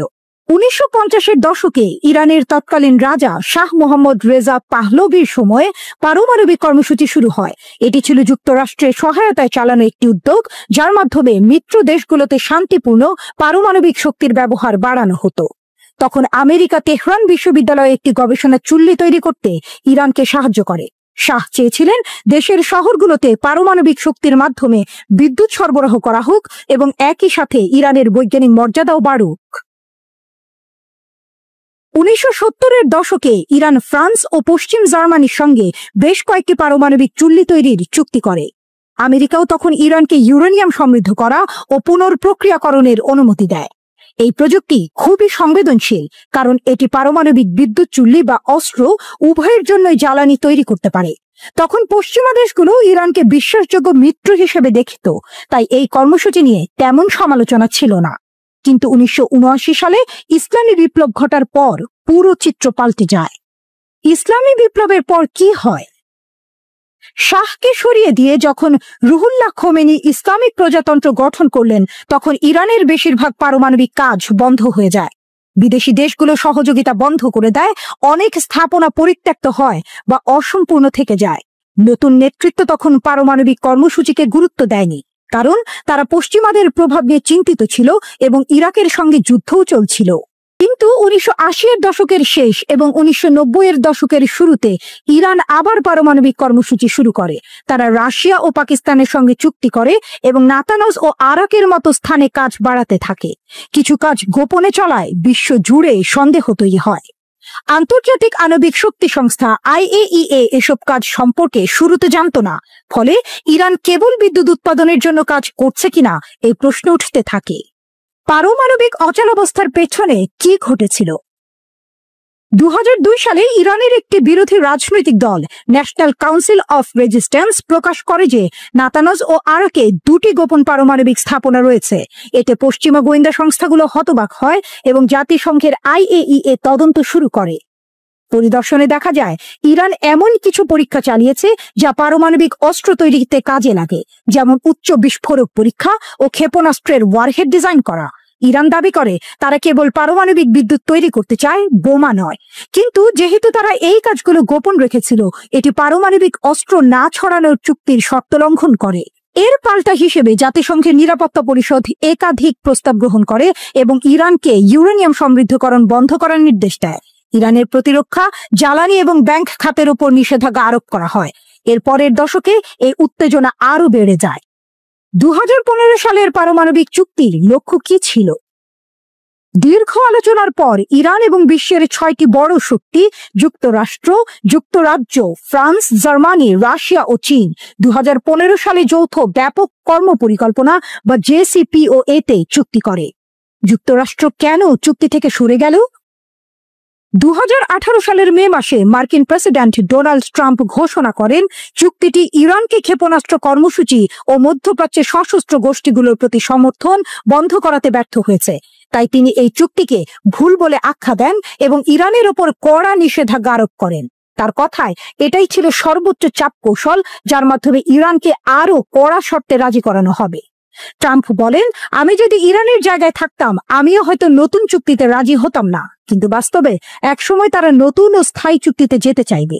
1950-এর দশকে ইরানের তৎকালীন রাজা শাহ মোহাম্মদ রেজা পাহলভির সময়ে পারমাণবিক কর্মসূচি শুরু হয়। এটি ছিল যুক্তরাষ্ট্রের সহায়তায় চালানো একটি উদ্যোগ, যার মাধ্যমে মিত্র দেশগুলোতে শান্তিপূর্ণ পারমাণবিক শক্তির ব্যবহার বাড়ানো হতো। তখন আমেরিকা তেহরান বিশ্ববিদ্যালয়ে একটি গবেষণা চুল্লি তৈরি করতে ইরানকে সাহায্য করে। শাহ চেয়েছিলেন দেশের শহরগুলোতে পারমাণবিক শক্তির মাধ্যমে বিদ্যুৎ সরবরাহ করা হোক এবং একই সাথে ইরানের বৈজ্ঞানিক মর্যাদাও বাড়ুক। 1970-এর দশকে ইরান ফ্রান্স ও পশ্চিম জার্মানির সঙ্গে বেশ কয়েকটি পারমাণবিক চুল্লি তৈরির চুক্তি করে। আমেরিকাও তখন ইরানকে ইউরেনিয়াম সমৃদ্ধ করা ও পুনর্প্রক্রিয়াকরণের অনুমতি দেয়। এই প্রযুক্তি খুবই সংবেদনশীল, কারণ এটি পারমাণবিক বিদ্যুৎ চুল্লি বা অস্ত্র উভয়ের জন্যই জ্বালানি তৈরি করতে পারে। তখন পশ্চিমা দেশগুলো ইরানকে বিশ্বাসযোগ্য মিত্র হিসেবে দেখত, তাই এই কর্মসূচি নিয়ে তেমন সমালোচনা ছিল না। কিন্তু 1979 সালে ইসলামী বিপ্লব ঘটার পর পুরো চিত্র পাল্টে যায়। ইসলামী বিপ্লবের পর কি হয়? শাহকে সরিয়ে দিয়ে যখন রুহুল্লাহ খোমেনি ইসলামিক প্রজাতন্ত্র গঠন করলেন, তখন ইরানের বেশিরভাগ পারমাণবিক কাজ বন্ধ হয়ে যায়। বিদেশি দেশগুলো সহযোগিতা বন্ধ করে দেয়, অনেক স্থাপনা পরিত্যক্ত হয় বা অসম্পূর্ণ থেকে যায়। নতুন নেতৃত্ব তখন পারমাণবিক কর্মসূচিকে গুরুত্ব দেয়নি, কারণ তারা পশ্চিমাদের প্রভাব নিয়ে চিন্তিত ছিল এবং ইরাকের সঙ্গে যুদ্ধও চলছিল। কিন্তু 1980-এর দশকের শেষ এবং 1990-এর দশকের শুরুতে ইরান আবার পারমাণবিক কর্মসূচি শুরু করে। তারা রাশিয়া ও পাকিস্তানের সঙ্গে চুক্তি করে এবং নাতানজ ও আরাকের মতো স্থানে কাজ বাড়াতে থাকে। কিছু কাজ গোপনে চলায় বিশ্ব জুড়ে সন্দেহ তৈরি হয়। আন্তর্জাতিক আণবিক শক্তি সংস্থা IAEA এসব কাজ সম্পর্কে শুরুতে জানত না, ফলে ইরান কেবল বিদ্যুৎ উৎপাদনের জন্য কাজ করছে কিনা এই প্রশ্ন উঠতে থাকে। পারমাণবিক অচলাবস্থার পেছনে কি ঘটেছিল? 2002 সালে ইরানের একটি বিরোধী রাজনৈতিক দল ন্যাশনাল কাউন্সিল অফ রেজিস্ট্যান্স প্রকাশ করে যে নাতানজ ও আরাকে দুটি গোপন পারমাণবিক স্থাপনা রয়েছে। এতে পশ্চিমা গোয়েন্দা সংস্থাগুলো হতবাক হয় এবং জাতিসংঘের IAEA তদন্ত শুরু করে। পরিদর্শনে দেখা যায় ইরান এমন কিছু পরীক্ষা চালিয়েছে যা পারমাণবিক অস্ত্র তৈরিতে কাজে লাগে, যেমন উচ্চ বিস্ফোরক পরীক্ষা ও ক্ষেপণাস্ত্রের ওয়ারহেড ডিজাইন করা। ইরান দাবি করে তারা কেবল পারমাণবিক বিদ্যুৎ তৈরি করতে চায়, বোমা নয়। কিন্তু যেহেতু তারা এই কাজগুলো গোপন রেখেছিল, এটি পারমাণবিক অস্ত্র না ছড়ানোর চুক্তির শর্ত লঙ্ঘন করে। এর পাল্টা হিসেবে জাতিসংঘের নিরাপত্তা পরিষদ একাধিক প্রস্তাব গ্রহণ করে এবং ইরানকে ইউরেনিয়াম সমৃদ্ধকরণ বন্ধ করার নির্দেশ দেয়। ইরানের প্রতিরক্ষা, জ্বালানি এবং ব্যাংক খাতের উপর নিষেধাজ্ঞা আরোপ করা হয়। এর পরের দশকে এই উত্তেজনা আরো বেড়ে যায়। 2015 সালের পারমাণবিক চুক্তির লক্ষ্য কি ছিল? দীর্ঘ আলোচনার পর ইরান এবং বিশ্বের 6টি বড় শক্তি যুক্তরাষ্ট্র, যুক্তরাজ্য, ফ্রান্স, জার্মানি, রাশিয়া ও চীন 2015 সালে যৌথ ব্যাপক কর্মপরিকল্পনা বা JCPOA-তে চুক্তি করে। যুক্তরাষ্ট্র কেন চুক্তি থেকে সরে গেল? 2018 সালের মে মাসে মার্কিন প্রেসিডেন্ট ডোনাল্ড ট্রাম্প ঘোষণা করেন চুক্তিটি ইরানকে ক্ষেপণাস্ত্র কর্মসূচি ও মধ্যপ্রাচ্যের সশস্ত্র গোষ্ঠীগুলোর প্রতি সমর্থন বন্ধ করাতে ব্যর্থ হয়েছে। তাই তিনি এই চুক্তিকে ভুল বলে আখ্যা দেন এবং ইরানের ওপর কড়া নিষেধাজ্ঞা আরোপ করেন। তার কথায় এটাই ছিল সর্বোচ্চ চাপ কৌশল, যার মাধ্যমে ইরানকে আরো কড়া শর্তে রাজি করানো হবে। ট্রাম্প বলেন, আমি যদি ইরানের জায়গায় থাকতাম আমিও হয়তো নতুন চুক্তিতে রাজি হতাম না, কিন্তু বাস্তবে একসময় তারা নতুন ও স্থায়ী চুক্তিতে যেতে চাইবে।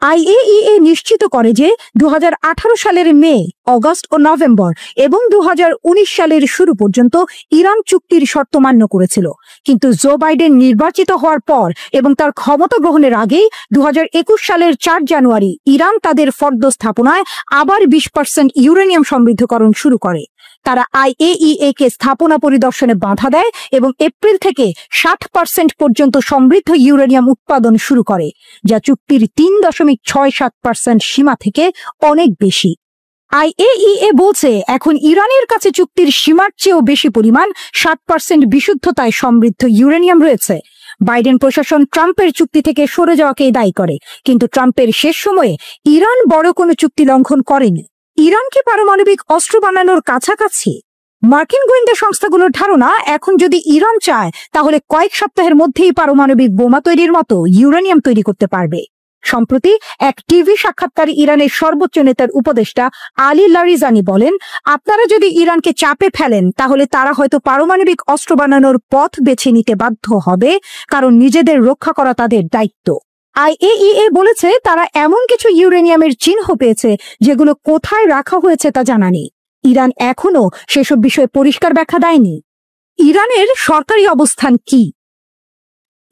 IAEA নিশ্চিত করে যে 2018 সালের মে, অগস্ট ও নভেম্বর এবং 2019 সালের শুরু পর্যন্ত ইরান চুক্তির শর্ত মান্য করেছিল, কিন্তু জো বাইডেন নির্বাচিত হওয়ার পর এবং তার ক্ষমতা গ্রহণের আগেই 2021 সালের 4 জানুয়ারি ইরান তাদের ফর্দ স্থাপনায় আবার 20% ইউরেনিয়াম সমৃদ্ধকরণ শুরু করে। তারা IAEA কে স্থাপনা পরিদর্শনে বাধা দেয় এবং এপ্রিল থেকে 60% পর্যন্ত সমৃদ্ধ ইউরেনিয়াম উৎপাদন শুরু করে, যা চুক্তির 3.67% সীমা থেকে অনেক বেশি। IAEA বলছে এখন ইরানের কাছে চুক্তির সীমার চেয়েও বেশি পরিমাণ 60% বিশুদ্ধতায় সমৃদ্ধ ইউরেনিয়াম রয়েছে। বাইডেন প্রশাসন ট্রাম্পের চুক্তি থেকে সরে যাওয়াকে দায়ী করে, কিন্তু ট্রাম্পের শেষ সময়ে ইরান বড় কোনো চুক্তি লঙ্ঘন করেনি। ইরান কি পারমাণবিক অস্ত্র বানানোর কাছাকাছি? মার্কিন গোয়েন্দা সংস্থাগুলোর ধারণা, এখন যদি ইরান চায় তাহলে কয়েক সপ্তাহের মধ্যেই পারমাণবিক বোমা তৈরির মতো ইউরেনিয়াম তৈরি করতে পারবে। সম্প্রতি এক টিভি সাক্ষাৎকারে ইরানের সর্বোচ্চ নেতার উপদেষ্টা আলী লারিজানি বলেন, আপনারা যদি ইরানকে চাপে ফেলেন তাহলে তারা হয়তো পারমাণবিক অস্ত্র বানানোর পথ বেছে নিতে বাধ্য হবে, কারণ নিজেদের রক্ষা করা তাদের দায়িত্ব। IAEA বলেছে তারা এমন কিছু ইউরেনিয়ামের চিহ্ন পেয়েছে যেগুলো কোথায় রাখা হয়েছে তা জানা নেই। ইরান এখনো সেসব বিষয়ে পরিষ্কার ব্যাখ্যা দেয়নি। ইরানের সরকারি অবস্থান কি?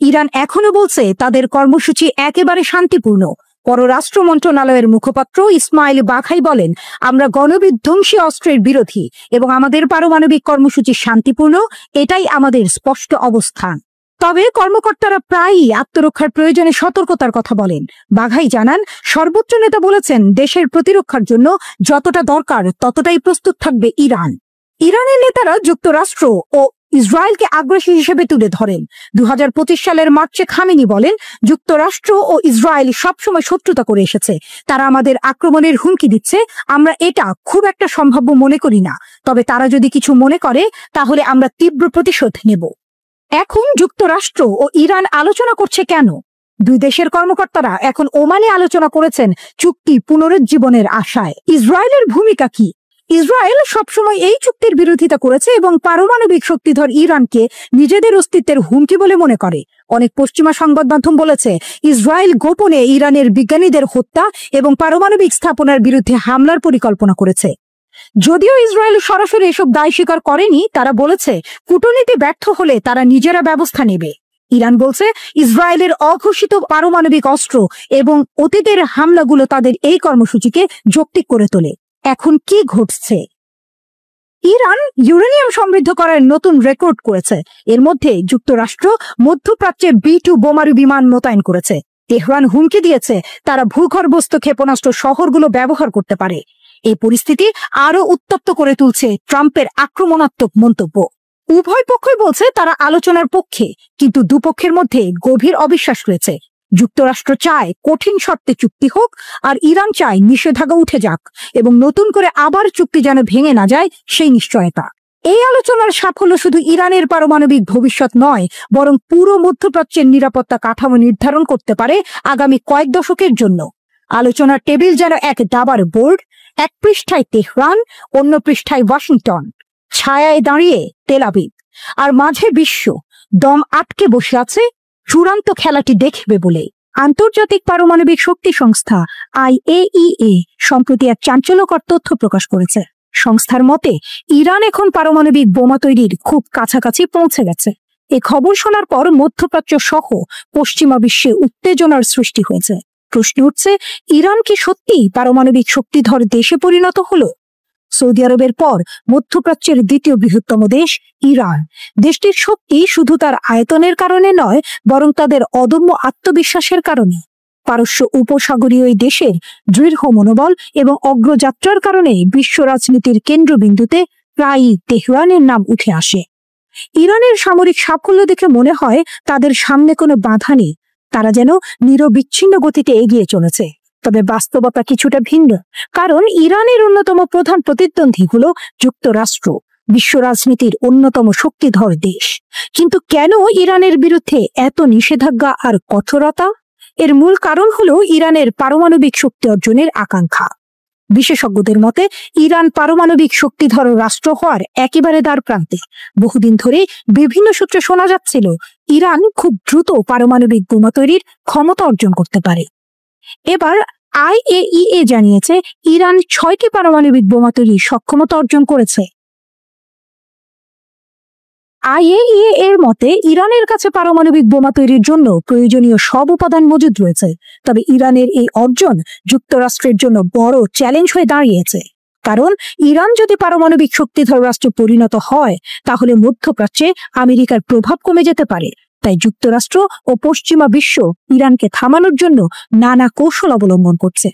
ইরান এখনো বলছে তাদের কর্মসূচি একেবারে শান্তিপূর্ণ। পররাষ্ট্র মন্ত্রণালয়ের মুখপাত্র ইসমাইল বাখাই বলেন, আমরা গণবিধ্বংসী অস্ত্রের বিরোধী এবং আমাদের পারমাণবিক কর্মসূচি শান্তিপূর্ণ, এটাই আমাদের স্পষ্ট অবস্থান। তবে কর্মকর্তারা প্রায়ই আত্মরক্ষার প্রয়োজনে সতর্কতার কথা বলেন। বাঘাই জানান, সর্বোচ্চ নেতা বলেছেন দেশের প্রতিরক্ষার জন্য যতটা দরকার ততটাই প্রস্তুত থাকবে ইরান। ইরানের নেতারা যুক্তরাষ্ট্র ও ইসরায়েলকে আগ্রাসী হিসেবে তুলে ধরেন। 2025 সালের মার্চে খামেনি বলেন, যুক্তরাষ্ট্র ও ইসরায়েল সবসময় শত্রুতা করে এসেছে, তারা আমাদের আক্রমণের হুমকি দিচ্ছে, আমরা এটা খুব একটা সম্ভাব্য মনে করি না, তবে তারা যদি কিছু মনে করে তাহলে আমরা তীব্র প্রতিশোধ নেব। এখন যুক্তরাষ্ট্র ও ইরান আলোচনা করছে কেন? দুই দেশের কর্মকর্তারা এখন ওমানে আলোচনা করেছেন চুক্তি পুনরুজ্জীবনের আশায়। ইসরায়েলের ভূমিকা কি? ইসরায়েল সবসময় এই চুক্তির বিরোধিতা করেছে এবং পারমাণবিক শক্তিধর ইরানকে নিজেদের অস্তিত্বের হুমকি বলে মনে করে। অনেক পশ্চিমা সংবাদ মাধ্যম বলেছে ইসরায়েল গোপনে ইরানের বিজ্ঞানীদের হত্যা এবং পারমাণবিক স্থাপনার বিরুদ্ধে হামলার পরিকল্পনা করেছে। যদিও ইসরায়েল সরাসরি এসব দায় স্বীকার করেনি, তারা বলেছে কূটনীতি ব্যর্থ হলে তারা নিজেরা ব্যবস্থা নেবে। ইরান বলছে ইসরায়েলের অঘোষিত পারমাণবিক অস্ত্র এবং অতীতের হামলাগুলো তাদের এই কর্মসূচিকে যৌক্তিক করে তোলে। এখন কি ঘটছে? ইরান ইউরেনিয়াম সমৃদ্ধ করার নতুন রেকর্ড করেছে। এর মধ্যে যুক্তরাষ্ট্র মধ্যপ্রাচ্যে B-2 বোমারু বিমান মোতায়েন করেছে। তেহরান হুমকি দিয়েছে তারা ভূগর্ভস্থ ক্ষেপণাস্ত্র শহরগুলো ব্যবহার করতে পারে। এই পরিস্থিতি আরো উত্তপ্ত করে তুলছে ট্রাম্পের আক্রমণাত্মক মন্তব্য। উভয় পক্ষই বলছে তারা আলোচনার পক্ষে, কিন্তু দুপক্ষের মধ্যে গভীর অবিশ্বাস রয়েছে। যুক্তরাষ্ট্র চায় কঠিন শর্তে চুক্তি হোক, আর ইরান চায় নিষেধাজ্ঞা উঠে যাক এবং নতুন করে আবার চুক্তি যেন ভেঙে না যায় সেই নিশ্চয়তা। এই আলোচনার সাফল্য শুধু ইরানের পারমাণবিক ভবিষ্যৎ নয়, বরং পুরো মধ্যপ্রাচ্যের নিরাপত্তা কাঠামো নির্ধারণ করতে পারে আগামী কয়েক দশকের জন্য। আলোচনার টেবিল যেন এক দাবার বোর্ড, এক পৃষ্ঠায় তেহরান, অন্য পৃষ্ঠায় ওয়াশিংটন, ছায়ায় দাঁড়িয়ে তেল আবিব, আর মাঝে বিশ্ব দম আটকে বসে আছে চূড়ান্ত খেলাটি দেখবে বলে। আন্তর্জাতিক পারমাণবিক শক্তি সংস্থা IAEA সম্প্রতি এক চাঞ্চল্যকর তথ্য প্রকাশ করেছে। সংস্থার মতে ইরান এখন পারমাণবিক বোমা তৈরির খুব কাছাকাছি পৌঁছে গেছে। এ খবর শোনার পর মধ্যপ্রাচ্য সহ পশ্চিমা বিশ্বে উত্তেজনার সৃষ্টি হয়েছে। প্রশ্ন উঠছে, ইরান কি সত্যিই পারমাণবিক শক্তিধর দেশে পরিণত হলো? সৌদি আরবের পর মধ্যপ্রাচ্যের দ্বিতীয় বৃহত্তম দেশ ইরান। দেশটির শক্তি শুধু তার আয়তনের কারণে নয়, বরং তাদের অদম্য আত্মবিশ্বাসের কারণে। পারস্য উপসাগরীয় এই দেশের দৃঢ় মনোবল এবং অগ্রযাত্রার কারণে বিশ্ব রাজনীতির কেন্দ্রবিন্দুতে প্রায়ই তেহরানের নাম উঠে আসে। ইরানের সামরিক সাফল্য দেখে মনে হয় তাদের সামনে কোনো বাধা নেই, তারা যেন নিরবিচ্ছিন্ন গতিতে এগিয়ে চলেছে। তবে বাস্তবতা কিছুটা ভিন্ন, কারণ ইরানের অন্যতম প্রধান প্রতিদ্বন্দ্বী হল যুক্তরাষ্ট্র, বিশ্ব রাজনীতির অন্যতম শক্তিধর দেশ। কিন্তু কেন ইরানের বিরুদ্ধে এত নিষেধাজ্ঞা আর কঠোরতা? এর মূল কারণ হলো ইরানের পারমাণবিক শক্তি অর্জনের আকাঙ্ক্ষা। বিশেষজ্ঞদের মতে ইরান পারমাণবিক শক্তিধর রাষ্ট্র হওয়ার একেবারে দ্বার প্রান্তে। বহুদিন ধরে বিভিন্ন সূত্রে শোনা যাচ্ছিল ইরান খুব দ্রুত পারমাণবিক বোমা তৈরির ক্ষমতা অর্জন করতে পারে। এবার IAEA জানিয়েছে ইরান 6টি পারমাণবিক বোমা তৈরির সক্ষমতা অর্জন করেছে। IAEA এর মতে ইরানের কাছে পারমাণবিক বোমা তৈরির জন্য প্রয়োজনীয় সব উপাদান মজুদ রয়েছে। তবে ইরানের এই অর্জন যুক্তরাষ্ট্রের জন্য বড় চ্যালেঞ্জ হয়ে দাঁড়িয়েছে, কারণ ইরান যদি পারমাণবিক শক্তিধর রাষ্ট্রে পরিণত হয় তাহলে মধ্যপ্রাচ্যে আমেরিকার প্রভাব কমে যেতে পারে। তাই যুক্তরাষ্ট্র ও পশ্চিমা বিশ্ব ইরানকে থামানোর জন্য নানা কৌশল অবলম্বন করছে।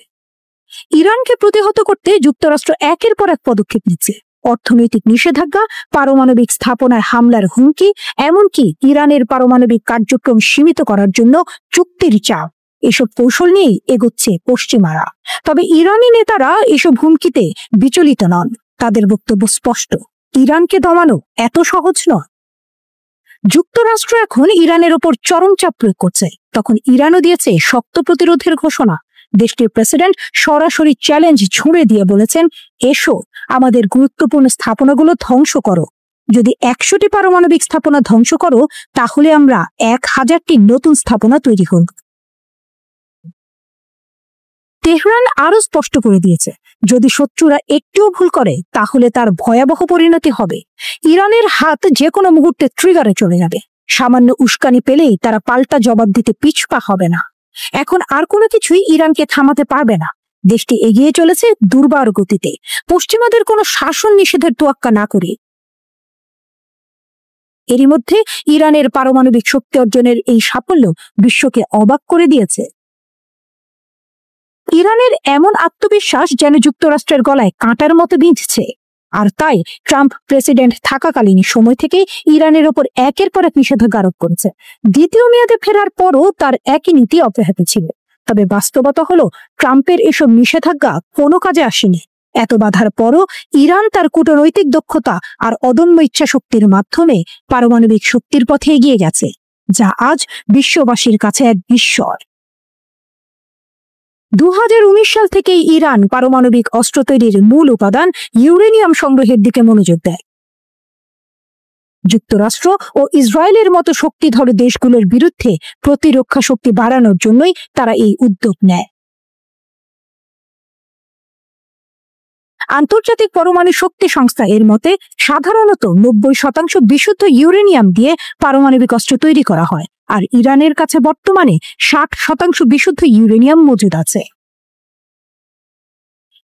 ইরানকে প্রতিহত করতে যুক্তরাষ্ট্র একের পর এক পদক্ষেপ নিচ্ছে। অর্থনৈতিক নিষেধাজ্ঞা, পারমাণবিক স্থাপনায় হামলার হুমকি, এমনকি ইরানের পারমাণবিক কার্যক্রম সীমিত করার জন্য চুক্তির চাপ, এসব কৌশল নিয়েই এগোচ্ছে পশ্চিমারা। তবে ইরানি নেতারা এসব হুমকিতে বিচলিত নন। তাদের বক্তব্য স্পষ্ট, ইরানকে দমানো এত সহজ নয়। যুক্তরাষ্ট্র এখন ইরানের ওপর চরম চাপ প্রয়োগ করছে, তখন ইরানও দিয়েছে শক্ত প্রতিরোধের ঘোষণা। দেশটির প্রেসিডেন্ট সরাসরি চ্যালেঞ্জ ছুঁড়ে দিয়ে বলেছেন, এসো আমাদের গুরুত্বপূর্ণ স্থাপনাগুলো ধ্বংস করো। যদি 100টি পারমাণবিক স্থাপনা ধ্বংস করো তাহলে আমরা 1000টি নতুন স্থাপনা তৈরি করব। তেহরান আরো স্পষ্ট করে দিয়েছে, যদি শত্রুরা একটুও ভুল করে তাহলে তার ভয়াবহ পরিণতি হবে। ইরানের হাত যে কোনো মুহূর্তে ট্রিগারে চলে যাবে। সামান্য উস্কানি পেলেই তারা পাল্টা জবাব দিতে পিছপা হবে না। এখন আর কোনো কিছুই ইরানকে থামাতে পারবে না। দেশটি এগিয়ে চলেছে দুর্বার গতিতে, পশ্চিমাদের কোনো শাসন নিষেধের তোয়াক্কা না করে। এরই মধ্যে ইরানের পারমাণবিক শক্তি অর্জনের এই সাফল্য বিশ্বকে অবাক করে দিয়েছে। ইরানের এমন আত্মবিশ্বাস যেন যুক্তরাষ্ট্রের গলায় কাঁটার মতো বিঁধছে। আর তাই ট্রাম্প প্রেসিডেন্ট থাকাকালীন সময় থেকে ইরানের ওপর একের পর এক নিষেধাজ্ঞা আরোপ করেছে। দ্বিতীয় মেয়াদে ফেরার পরও তার একই নীতি অব্যাহত ছিল। তবে বাস্তবতা হলো ট্রাম্পের এসব নিষেধাজ্ঞা কোনো কাজে আসেনি। এত বাধার পরও ইরান তার কূটনৈতিক দক্ষতা আর অদম্য ইচ্ছাশক্তির মাধ্যমে পারমাণবিক শক্তির পথে এগিয়ে গেছে, যা আজ বিশ্ববাসীর কাছে এক বিস্ময়। 2019 সাল থেকে ইরান পারমাণবিক অস্ত্র তৈরির মূল উপাদান ইউরেনিয়াম সংগ্রহের দিকে মনোযোগ দেয়। যুক্তরাষ্ট্র ও ইসরায়েলের মতো শক্তিধর দেশগুলোর বিরুদ্ধে প্রতিরক্ষা শক্তি বাড়ানোর জন্যই তারা এই উদ্যোগ নেয়। আন্তর্জাতিক পরমাণু শক্তি সংস্থা এর মতে সাধারণত 90% বিশুদ্ধ ইউরেনিয়াম দিয়ে পারমাণবিক অস্ত্র তৈরি করা হয়, আর ইরানের কাছে বর্তমানে 60% বিশুদ্ধ ইউরেনিয়াম মজুদ আছে।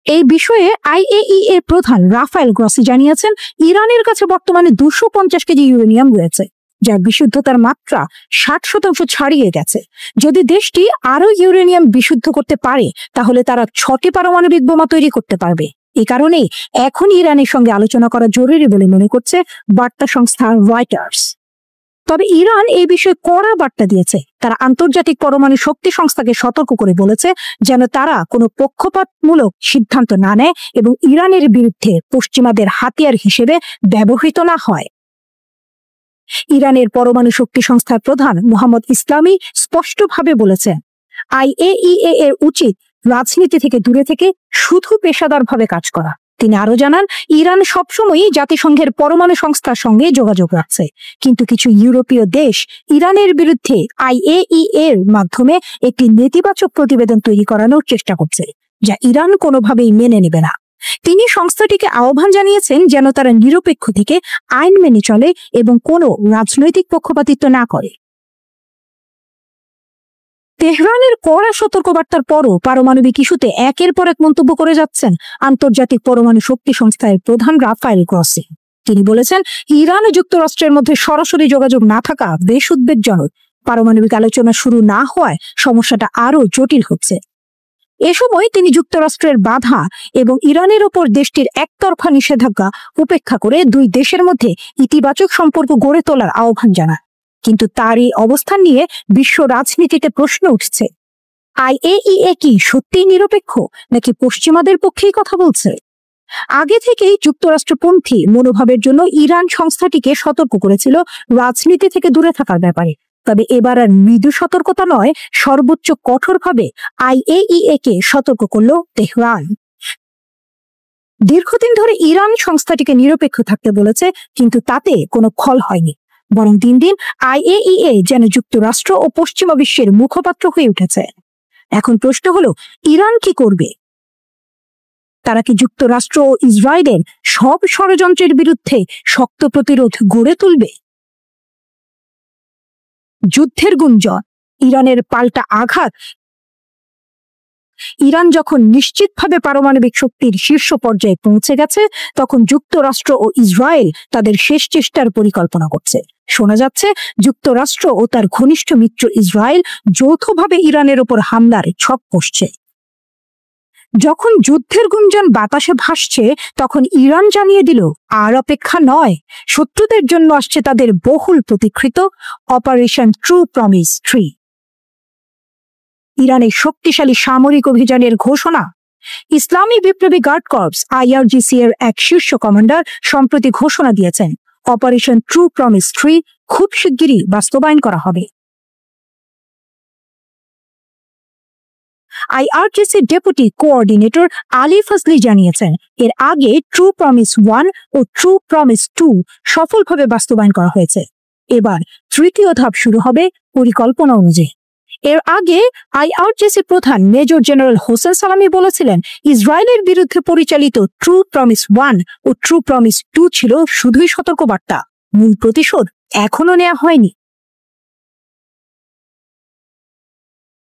এই বিষয়ে IAEA প্রধান রাফায়েল গ্রসি জানিয়েছেন, ইরানের কাছে বর্তমানে 250 কেজি ইউরেনিয়াম রয়েছে, যার বিশুদ্ধতার মাত্রা 60% ছাড়িয়ে গেছে। যদি দেশটি আরো ইউরেনিয়াম বিশুদ্ধ করতে পারে তাহলে তারা 6টি পারমাণবিক বোমা তৈরি করতে পারবে। এই কারণেই এখন ইরানের সঙ্গে আলোচনা করা জরুরি বলে মনে করছে বার্তা সংস্থা রয়টার্স। তবে ইরান এই বিষয়ে কড়া বার্তা দিয়েছে। তারা আন্তর্জাতিক পরমাণু শক্তি সংস্থাকে সতর্ক করে বলেছে যেন তারা কোনো পক্ষপাতমূলক সিদ্ধান্ত না নেয় এবং ইরানের বিরুদ্ধে পশ্চিমাদের হাতিয়ার হিসেবে ব্যবহৃত না হয়। ইরানের পরমাণু শক্তি সংস্থার প্রধান মোহাম্মদ ইসলামী স্পষ্টভাবে বলেছেন, IAEA এর উচিত রাজনীতি থেকে দূরে থেকে শুধু পেশাদারভাবে কাজ করা। তিনি আরো জানান, ইরান সবসময়ই জাতিসংঘের পরমাণু সংস্থার সঙ্গে যোগাযোগ রাখছে, কিন্তু কিছু ইউরোপীয় দেশ ইরানের বিরুদ্ধে IAEA এর মাধ্যমে একটি নেতিবাচক প্রতিবেদন তৈরি করানোর চেষ্টা করছে, যা ইরান কোনোভাবেই মেনে নেবে না। তিনি সংস্থাটিকে আহ্বান জানিয়েছেন যেন তারা নিরপেক্ষ থেকে আইন মেনে চলে এবং কোনো রাজনৈতিক পক্ষপাতিত্ব না করে। তেহরানের কড়া সতর্কবার্তার পরও পারমাণবিক ইস্যুতে একের পর এক মন্তব্য করে যাচ্ছেন আন্তর্জাতিক পরমাণু শক্তি সংস্থার প্রধান রাফায়েল গ্রসি। তিনি বলেছেন, ইরান ও যুক্তরাষ্ট্রের মধ্যে সরাসরি যোগাযোগ না থাকা বেশ উদ্বেগজনক। পারমাণবিক আলোচনা শুরু না হওয়ায় সমস্যাটা আরো জটিল হচ্ছে। এ সময় তিনি যুক্তরাষ্ট্রের বাধা এবং ইরানের ওপর দেশটির একতরফা নিষেধাজ্ঞা উপেক্ষা করে দুই দেশের মধ্যে ইতিবাচক সম্পর্ক গড়ে তোলার আহ্বান জানান। কিন্তু তার এই অবস্থান নিয়ে বিশ্ব রাজনীতিতে প্রশ্ন উঠছে, IAEA কি সত্যিই নিরপেক্ষ নাকি পশ্চিমাদের পক্ষেই কথা বলছে? আগে থেকেই যুক্তরাষ্ট্রপন্থী মনোভাবের জন্য ইরান সংস্থাটিকে সতর্ক করেছিল রাজনীতি থেকে দূরে থাকার ব্যাপারে। তবে এবার আর মৃদু সতর্কতা নয়, সর্বোচ্চ কঠোরভাবে IAEA কে সতর্ক করল তেহরান। দীর্ঘদিন ধরে ইরান সংস্থাটিকে নিরপেক্ষ থাকতে বলেছে, কিন্তু তাতে কোনো ফল হয়নি। বরং দিন দিন IAEA যেন যুক্তরাষ্ট্র ও পশ্চিমা বিশ্বের মুখপাত্র হয়ে উঠেছে। এখন প্রশ্ন হলো, ইরান কি করবে? তারা কি যুক্তরাষ্ট্র ও ইসরায়েলের সব ষড়যন্ত্রের বিরুদ্ধে শক্ত প্রতিরোধ গড়ে তুলবে? যুদ্ধের গুঞ্জন, ইরানের পাল্টা আঘাত। ইরান যখন নিশ্চিতভাবে পারমাণবিক শক্তির শীর্ষ পর্যায়ে পৌঁছে গেছে, তখন যুক্তরাষ্ট্র ও ইসরায়েল তাদের শেষ চেষ্টার পরিকল্পনা করছে। শোনা যাচ্ছে, যুক্তরাষ্ট্র ও তার ঘনিষ্ঠ মিত্র ইসরায়েল যৌথভাবে ইরানের ওপর হামলার ছক কষছে। যখন যুদ্ধের গুঞ্জন বাতাসে ভাসছে, তখন ইরান জানিয়ে দিল, আর অপেক্ষা নয়, শত্রুদের জন্য আসছে তাদের বহুল প্রতীক্ষিত অপারেশন ট্রু প্রমিস 3। ইরানের শক্তিশালী সামরিক অভিযানের ঘোষণা। ইসলামী বিপ্লবী গার্ড কর্পস IRGC এর এক শীর্ষ কমান্ডার সম্প্রতি ঘোষণা দিয়েছেন, অপারেশন ট্রু প্রমিস 3 খুব শিগগিরই বাস্তবায়ন করা হবে। IRGC ডেপুটি কোঅর্ডিনেটর আলী ফজলি জানিয়েছেন, এর আগে ট্রু প্রমিস 1 ও ট্রু প্রমিস 2 সফলভাবে বাস্তবায়ন করা হয়েছে। এবার তৃতীয় ধাপ শুরু হবে পরিকল্পনা অনুযায়ী। এর আগে IRGC প্রধান মেজর জেনারেল হোসেন সালামি বলেছিলেন, ইসরায়েলের বিরুদ্ধে পরিচালিত ট্রু প্রমিস 1 ও ট্রু প্রমিস 2 ছিল শুধুই সতর্কবার্তা, মূল প্রতিশোধ এখনো নেওয়া হয়নি।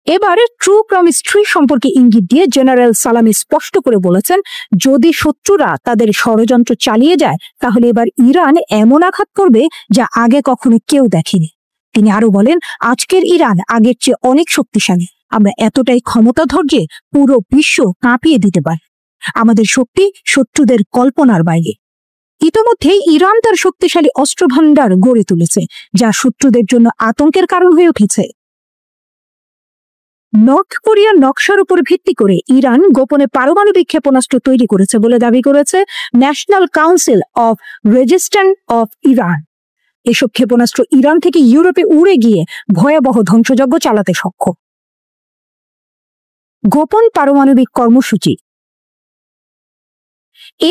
এবারে ট্রু প্রমিস 3 সম্পর্কে ইঙ্গিত দিয়ে জেনারেল সালামি স্পষ্ট করে বলেছেন, যদি শত্রুরা তাদের ষড়যন্ত্র চালিয়ে যায়, তাহলে এবার ইরান এমন আঘাত করবে যা আগে কখনো কেউ দেখেনি। তিনি আরো বলেন, আজকের ইরান আগের চেয়ে অনেক শক্তিশালী। আমরা এতটাই ক্ষমতাধর যে পুরো বিশ্ব কাঁপিয়ে দিতে পারি। আমাদের শক্তি শত্রুদের কল্পনার বাইরে। ইতোমধ্যেই ইরান তার শক্তিশালী অস্ত্র ভান্ডার গড়ে তুলেছে, যা শত্রুদের জন্য আতঙ্কের কারণ হয়ে উঠেছে। নর্থ কোরিয়ার নকশার উপর ভিত্তি করে ইরান গোপনে পারমাণবিক ক্ষেপণাস্ত্র তৈরি করেছে বলে দাবি করেছে national council of resistance of Iran. এসব ক্ষেপণাস্ত্র ইরান থেকে ইউরোপে উড়ে গিয়ে ভয়াবহ ধ্বংসযজ্ঞ চালাতে সক্ষম। গোপন পারমাণবিক কর্মসূচি।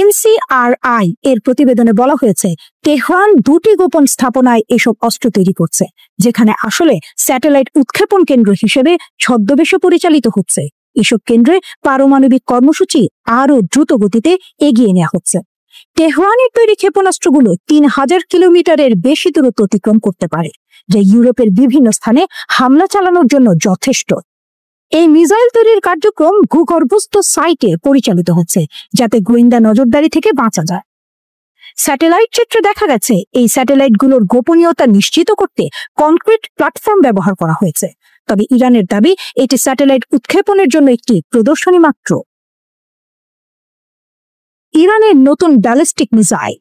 NCRI এর প্রতিবেদনে বলা হয়েছে, তেহরান 2টি গোপন স্থাপনায় এসব অস্ত্র তৈরি করছে, যেখানে আসলে স্যাটেলাইট উৎক্ষেপণ কেন্দ্র হিসেবে ছদ্মবেশে পরিচালিত হচ্ছে। এসব কেন্দ্রে পারমাণবিক কর্মসূচি আরও দ্রুত গতিতে এগিয়ে নেওয়া হচ্ছে। তেহরানের তৈরি ক্ষেপণাস্ত্রগুলো 3000 কিলোমিটারের বেশি দূরত্ব অতিক্রম করতে পারে, যা ইউরোপের বিভিন্ন স্থানে হামলা চালানোর জন্য যথেষ্ট। এই মিসাইল তৈরির কার্যক্রম ভূগর্ভস্থ সাইটে পরিচালিত হচ্ছে, যাতে গোয়েন্দা নজরদারি থেকে বাঁচা যায়। স্যাটেলাইট চিত্রে দেখা গেছে, এই স্যাটেলাইটগুলোর গোপনীয়তা নিশ্চিত করতে কনক্রিট প্ল্যাটফর্ম ব্যবহার করা হয়েছে। তবে ইরানের দাবি, এটি স্যাটেলাইট উৎক্ষেপণের জন্য একটি প্রদর্শনী মাত্র। ইরানের নতুন ব্যালিস্টিক মিসাইল।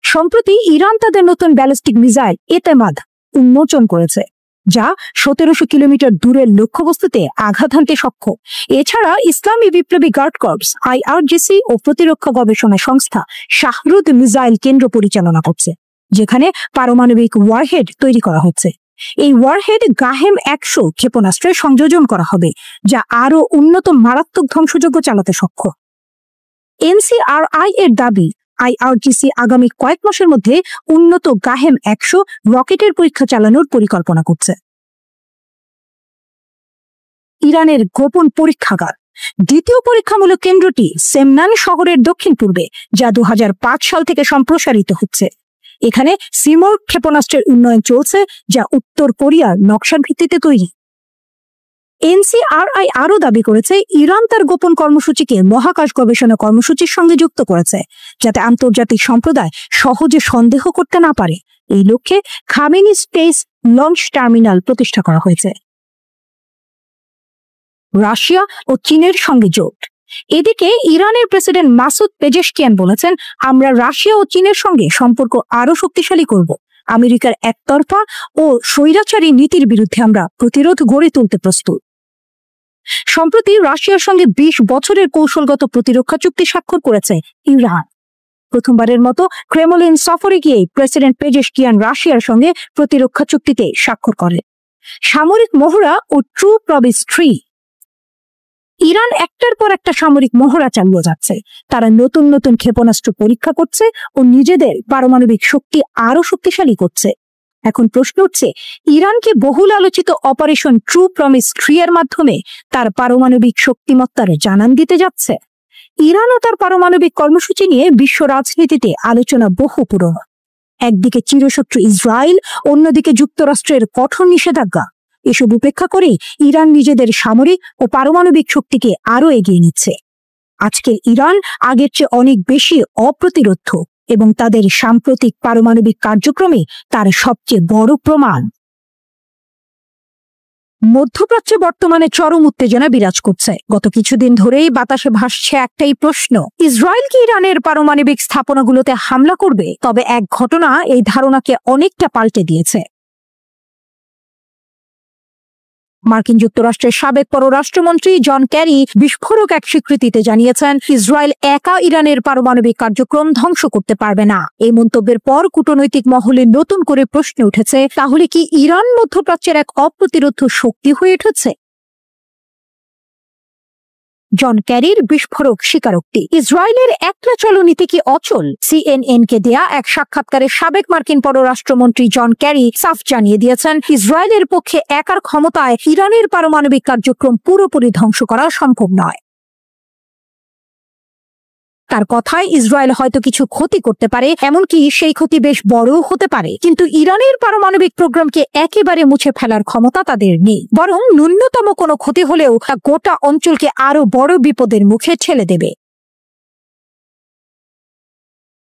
সম্প্রতি ইরান তাদের নতুন ব্যালিস্টিক মিসাইল এতেমাদ উন্মোচন করেছে, যা 1700 কিলোমিটার দূরের লক্ষ্যবস্তুতে আঘাত হানতে সক্ষম। এছাড়া ইসলামী বিপ্লবী গার্ড কর্পস IRGC ও প্রতিরক্ষা গবেষণা সংস্থা শাহরুদ মিসাইল কেন্দ্র পরিচালনা করছে, যেখানে পারমাণবিক ওয়ারহেড তৈরি করা হচ্ছে। এই ওয়ারহেড গাহেম 100 ক্ষেপণাস্ত্রে সংযোজন করা হবে, যা আরও উন্নত মারাত্মক ধ্বংসযজ্ঞ চালাতে সক্ষম। NCRI এর দাবি, IRGC আগামী কয়েক মাসের মধ্যে উন্নত গাহেম 100 রকেটের পরীক্ষা চালানোর পরিকল্পনা করছে। ইরানের গোপন পরীক্ষাগার। দ্বিতীয় পরীক্ষামূলক কেন্দ্রটি সেমনান শহরের দক্ষিণ পূর্বে, যা 2005 সাল থেকে সম্প্রসারিত হচ্ছে। এখানে সিমোর ক্ষেপণাস্ত্রের উন্নয়ন চলছে, যা উত্তর কোরিয়ার নকশার ভিত্তিতে তৈরি। এনসিআরআই আরও দাবি করেছে ইরান তার গোপন কর্মসূচিকে মহাকাশ গবেষণা কর্মসূচির সঙ্গে যুক্ত করেছে, যাতে আন্তর্জাতিক সম্প্রদায় সহজে সন্দেহ করতে না পারে। এই লক্ষ্যে খামেনি স্পেস লঞ্চ টার্মিনাল প্রতিষ্ঠা করা হয়েছে। রাশিয়া ও চীনের সঙ্গে জোট। এদিকে ইরানের প্রেসিডেন্ট মাসুদ পেজেশকিয়ান বলেছেন, আমরা রাশিয়া ও চীনের সঙ্গে সম্পর্ক আরো শক্তিশালী করব। আমেরিকার একতরফা ও স্বৈরাচারী নীতির বিরুদ্ধে আমরা প্রতিরোধ গড়ে তুলতে প্রস্তুত। সম্প্রতি রাশিয়ার সঙ্গে 20 বছরের কৌশলগত প্রতিরক্ষা চুক্তি স্বাক্ষর করেছে ইরান। প্রথমবারের মতো ক্রেমলিন সফরে গিয়ে প্রেসিডেন্ট পেজেশকিয়ান রাশিয়ার সঙ্গে প্রতিরক্ষা চুক্তিতে স্বাক্ষর করেন। সামরিক মহড়া ও ট্রু প্রমিস 3। ইরান একটার পর একটা সামরিক মহড়া চালিয়ে যাচ্ছে। তারা নতুন নতুন ক্ষেপণাস্ত্র পরীক্ষা করছে ও নিজেদের পারমাণবিক শক্তি আরো শক্তিশালী করছে। এখন প্রশ্ন উঠছে, ইরান কি বহুল আলোচিত অপারেশন ট্রু প্রমিস 3 এর মাধ্যমে তার পারমাণবিক শক্তিমত্তার জানান দিতে যাচ্ছে? ইরান ও তার পারমাণবিক কর্মসূচি নিয়ে বিশ্ব রাজনীতিতে আলোচনা বহু পুরনো। একদিকে চিরশত্রু ইসরায়েল, অন্যদিকে যুক্তরাষ্ট্রের কঠোর নিষেধাজ্ঞা। এসব উপেক্ষা করে ইরান নিজেদের সামরিক ও পারমাণবিক শক্তিকে আরো এগিয়ে নিচ্ছে। আজকের ইরান আগের চেয়ে অনেক বেশি অপ্রতিরোধ এবং তাদের সাম্প্রতিক পারমাণবিক কার্যক্রমে তার সবচেয়ে বড় প্রমাণ। মধ্যপ্রাচ্যে বর্তমানে চরম উত্তেজনা বিরাজ করছে। গত কিছুদিন ধরেই বাতাসে ভাসছে একটাই প্রশ্ন, ইসরায়েল কি ইরানের পারমাণবিক স্থাপনাগুলোতে হামলা করবে? তবে এক ঘটনা এই ধারণাকে অনেকটা পাল্টে দিয়েছে। মার্কিন যুক্তরাষ্ট্রের সাবেক পররাষ্ট্রমন্ত্রী জন ক্যারি বিস্ফোরক এক স্বীকৃতিতে জানিয়েছেন, ইসরায়েল একা ইরানের পারমাণবিক কার্যক্রম ধ্বংস করতে পারবে না। এই মন্তব্যের পর কূটনৈতিক মহলে নতুন করে প্রশ্ন উঠেছে, তাহলে কি ইরান মধ্যপ্রাচ্যের এক অপ্রতিরোধ শক্তি হয়ে উঠেছে? জন ক্যারির বিস্ফোরক স্বীকারোক্তি। ইসরায়েলের একলা চলনীতি কি অচল? সিএনএন কে দেয়া এক সাক্ষাৎকারে সাবেক মার্কিন পররাষ্ট্রমন্ত্রী জন ক্যারি সাফ জানিয়ে দিয়েছেন, ইসরায়েলের পক্ষে একার ক্ষমতায় ইরানের পারমাণবিক কার্যক্রম পুরোপুরি ধ্বংস করা সম্ভব নয়। তার কথায় ইসরায়েল হয়তো কিছু ক্ষতি করতে পারে, এমনকি সেই ক্ষতি বেশ বড়ও হতে পারে, কিন্তু ইরানের পারমাণবিক প্রোগ্রামকে একেবারে মুছে ফেলার ক্ষমতা তাদের নেই। বরং ন্যূনতম কোনো ক্ষতি হলেও তা গোটা অঞ্চলকে আরো বড় বিপদের মুখে ঠেলে দেবে।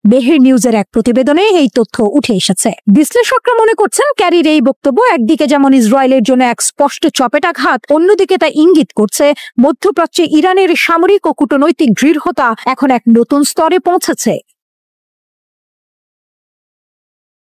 বেহের নিউজের এক প্রতিবেদনে এই তথ্য উঠে এসেছে। বিশ্লেষকরা মনে করছেন, ক্যারির এই বক্তব্য একদিকে যেমন ইসরায়েলের জন্য এক স্পষ্ট চপেটাঘাত, অন্যদিকে তা ইঙ্গিত করছে মধ্যপ্রাচ্যে ইরানের সামরিক ও কূটনৈতিক দৃঢ়তা এখন এক নতুন স্তরে পৌঁছেছে।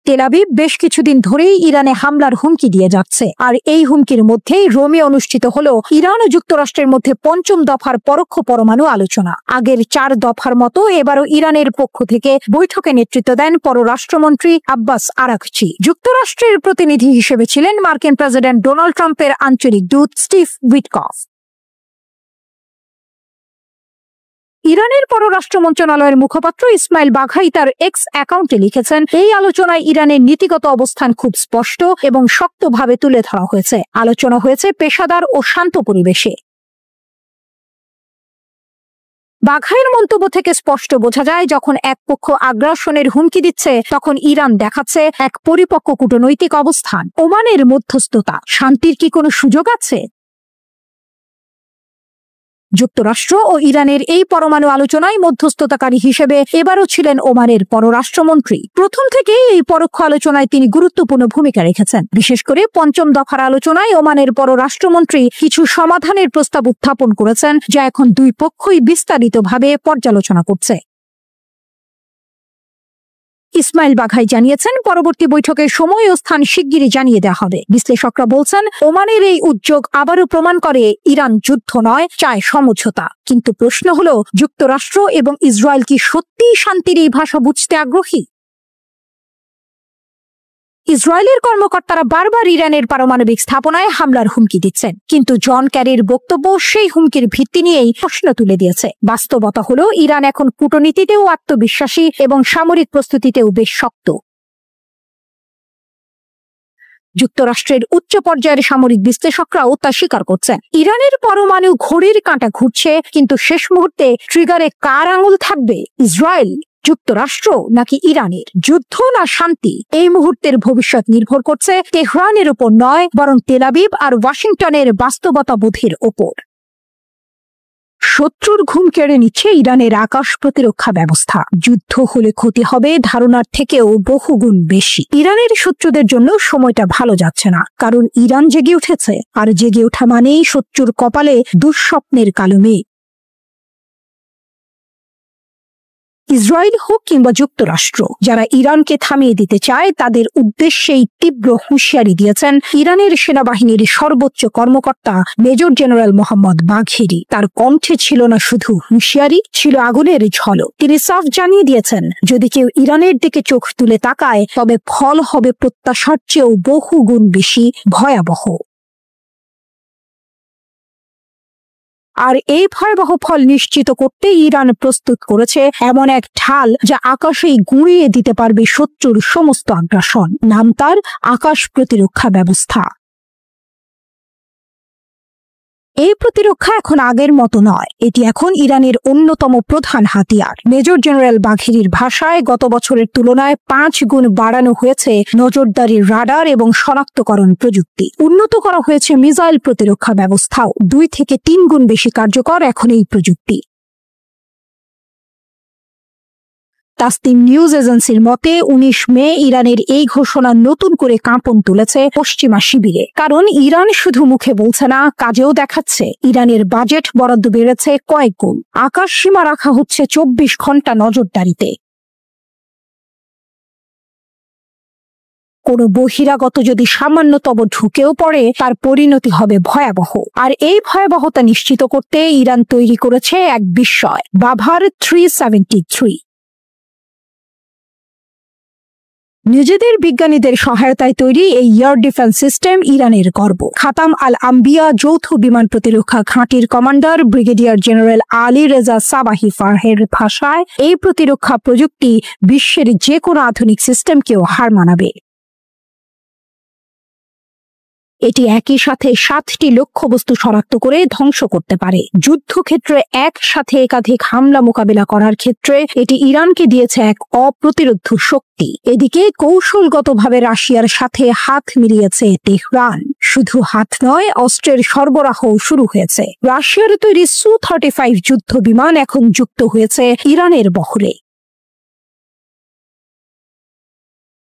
তেল আবিব বেশ কিছুদিন ধরেই ইরানে হামলার হুমকি দিয়ে যাচ্ছে, আর এই হুমকির মধ্যেই রোমে অনুষ্ঠিত হলো ইরান ও যুক্তরাষ্ট্রের মধ্যে 5ম দফার পরোক্ষ পরমাণু আলোচনা। আগের 4 দফার মতো এবারও ইরানের পক্ষ থেকে বৈঠকে নেতৃত্ব দেন পররাষ্ট্রমন্ত্রী আব্বাস আরাকচি। যুক্তরাষ্ট্রের প্রতিনিধি হিসেবে ছিলেন মার্কিন প্রেসিডেন্ট ডোনাল্ড ট্রাম্পের আঞ্চলিক দূত স্টিভ উইটকফ। ইরানের পররাষ্ট্র মন্ত্রণালয়ের মুখপাত্র ইসমাইল বাঘাই তার এক্স অ্যাকাউন্টে লিখেছেন, এই আলোচনায় ইরানের নীতিগত অবস্থান খুব স্পষ্ট এবং শক্তভাবে তুলে ধরা হয়েছে। আলোচনা হয়েছে পেশাদার ও শান্ত পরিবেশে। বাঘাইয়ের মন্তব্য থেকে স্পষ্ট বোঝা যায়, যখন এক পক্ষ আগ্রাসনের হুমকি দিচ্ছে, তখন ইরান দেখাচ্ছে এক পরিপক্ক কূটনৈতিক অবস্থান। ওমানের মধ্যস্থতা, শান্তির কি কোনো সুযোগ আছে? যুক্তরাষ্ট্র ও ইরানের এই পরমাণু আলোচনায় মধ্যস্থতাকারী হিসেবে এবারও ছিলেন ওমানের পররাষ্ট্রমন্ত্রী। প্রথম থেকেই এই পরোক্ষ আলোচনায় তিনি গুরুত্বপূর্ণ ভূমিকা রেখেছেন। বিশেষ করে 5ম দফার আলোচনায় ওমানের পররাষ্ট্রমন্ত্রী কিছু সমাধানের প্রস্তাব উত্থাপন করেছেন, যা এখন দুই পক্ষই বিস্তারিতভাবে পর্যালোচনা করছে। ইসমাইল বাঘাই জানিয়েছেন, পরবর্তী বৈঠকের সময় ও স্থান শিগগিরই জানিয়ে দেওয়া হবে। বিশ্লেষকরা বলছেন, ওমানের এই উদ্যোগ আবারও প্রমাণ করে ইরান যুদ্ধ নয়, চায় সমঝোতা। কিন্তু প্রশ্ন হলো, যুক্তরাষ্ট্র এবং ইসরায়েল কি সত্যিই শান্তির এই ভাষা বুঝতে আগ্রহী? ইসরায়েলের কর্মকর্তারা বারবার ইরানের পারমাণবিক স্থাপনায় হামলার হুমকি দিচ্ছেন, কিন্তু জন ক্যারির বক্তব্য সেই হুমকির ভিত্তি নিয়েই প্রশ্ন তুলে দিয়েছে। বাস্তবতা হলো, ইরান এখন কূটনীতিতেও আত্মবিশ্বাসী এবং সামরিক প্রস্তুতিতেও বেশ শক্ত। যুক্তরাষ্ট্রের উচ্চ পর্যায়ের সামরিক বিশ্লেষকরাও তা স্বীকার করছেন। ইরানের পরমাণু ঘড়ির কাঁটা ঘুরছে, কিন্তু শেষ মুহূর্তে ট্রিগারে কার আঙুল থাকবে, ইসরায়েল যুক্তরাষ্ট্র নাকি ইরানের? যুদ্ধ না শান্তি? এই মুহূর্তের ভবিষ্যৎ নির্ভর করছে তেহরানের উপর নয়, বরং তেল আবিব আর ওয়াশিংটনের বাস্তবতাবোধের ওপর। শত্রুর ঘুম কেড়ে নিচ্ছে ইরানের আকাশ প্রতিরক্ষা ব্যবস্থা। যুদ্ধ হলে ক্ষতি হবে ধারণার থেকেও বহুগুণ বেশি। ইরানের শত্রুদের জন্য সময়টা ভালো যাচ্ছে না, কারণ ইরান জেগে উঠেছে, আর জেগে ওঠা মানেই শত্রুর কপালে দুঃস্বপ্নের কালো মেঘ। ইসরায়েল হোক কিংবা যুক্তরাষ্ট্র, যারা ইরানকে থামিয়ে দিতে চায় তাদের উদ্দেশ্যেই তীব্র হুঁশিয়ারি দিয়েছেন ইরানের সেনাবাহিনীর সর্বোচ্চ কর্মকর্তা মেজর জেনারেল মোহাম্মদ বাঘেরি। তার কণ্ঠে ছিল না শুধু হুঁশিয়ারি, ছিল আগুনের ঝলক। তিনি সাফ জানিয়ে দিয়েছেন, যদি কেউ ইরানের দিকে চোখ তুলে তাকায় তবে ফল হবে প্রত্যাশার চেয়েও বহুগুণ বেশি ভয়াবহ। আর এই ভয়াবহ ফল নিশ্চিত করতে ইরান প্রস্তুত করেছে এমন এক ঢাল যা আকাশেই গুঁড়িয়ে দিতে পারবে শত্রুর সমস্ত আগ্রাসন। নাম তার আকাশ প্রতিরক্ষা ব্যবস্থা। এই প্রতিরক্ষা এখন আগের মতো নয়, এটি এখন ইরানের অন্যতম প্রধান হাতিয়ার। মেজর জেনারেল বাঘেরির ভাষায়, গত বছরের তুলনায় 5 গুণ বাড়ানো হয়েছে নজরদারির রাডার এবং শনাক্তকরণ প্রযুক্তি। উন্নত করা হয়েছে মিসাইল প্রতিরক্ষা ব্যবস্থাও। 2 থেকে 3 গুণ বেশি কার্যকর এখন এই প্রযুক্তি। তাসনিম নিউজ এজেন্সির মতে 19 মে ইরানের এই ঘোষণা নতুন করে কাঁপন তুলেছে পশ্চিমা শিবিরে। কারণ ইরান শুধু মুখে বলছে না, কাজেও দেখাচ্ছে। ইরানের বাজেট বরাদ্দ বেড়েছে কয়েক গুণ। আকাশ সীমা রাখা হচ্ছে 24 ঘন্টা নজরদারিতে। কোনো বহিরাগত যদি সামান্যতম ঢুকেও পড়ে তার পরিণতি হবে ভয়াবহ। আর এই ভয়াবহতা নিশ্চিত করতে ইরান তৈরি করেছে এক বিস্ময়, বাভার 373। নিজেদের বিজ্ঞানীদের সহায়তায় তৈরি এই এয়ার ডিফেন্স সিস্টেম ইরানের গর্ব। খাতাম আল আম্বিয়া যৌথ বিমান প্রতিরক্ষা ঘাঁটির commander brigadier general Ali Reza Sabahi ফারহের ভাষায়, এই প্রতিরক্ষা প্রযুক্তি বিশ্বের যে কোনো আধুনিক সিস্টেমকেও হার মানাবে। এটি একই সাথে 7টি লক্ষ্যবস্তু শনাক্ত করে ধ্বংস করতে পারে। যুদ্ধক্ষেত্রে একসাথে একাধিক হামলা মোকাবিলা করার ক্ষেত্রে এটি ইরানকে দিয়েছে এক অপ্রতিরোধ্য শক্তি। এদিকে কৌশলগতভাবে রাশিয়ার সাথে হাত মিলিয়েছে তেহরান। শুধু হাত নয়, অস্ত্রের সরবরাহও শুরু হয়েছে। রাশিয়ার তৈরি Su-35 যুদ্ধ বিমান এখন যুক্ত হয়েছে ইরানের বহরে।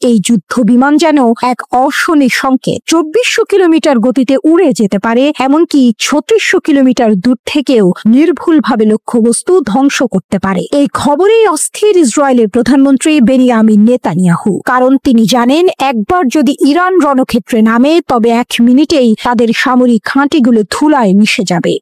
এই যুদ্ধ বিমান যেন এক অশনি সংকেত। 2400 কিলোমিটার গতিতে উড়ে যেতে পারে, এমনকি 3600 কিলোমিটার দূর থেকেও নির্ভুলভাবে লক্ষ্যবস্তু ধ্বংস করতে পারে। এই খবরেই অস্থির ইসরায়েলের প্রধানমন্ত্রী বেনিয়ামিন নেতানিয়াহু। কারণ তিনি জানেন, একবার যদি ইরান রণক্ষেত্রে নামে তবে 1 মিনিটেই তাদের সামরিক ঘাঁটিগুলো ধুলায় মিশে যাবে।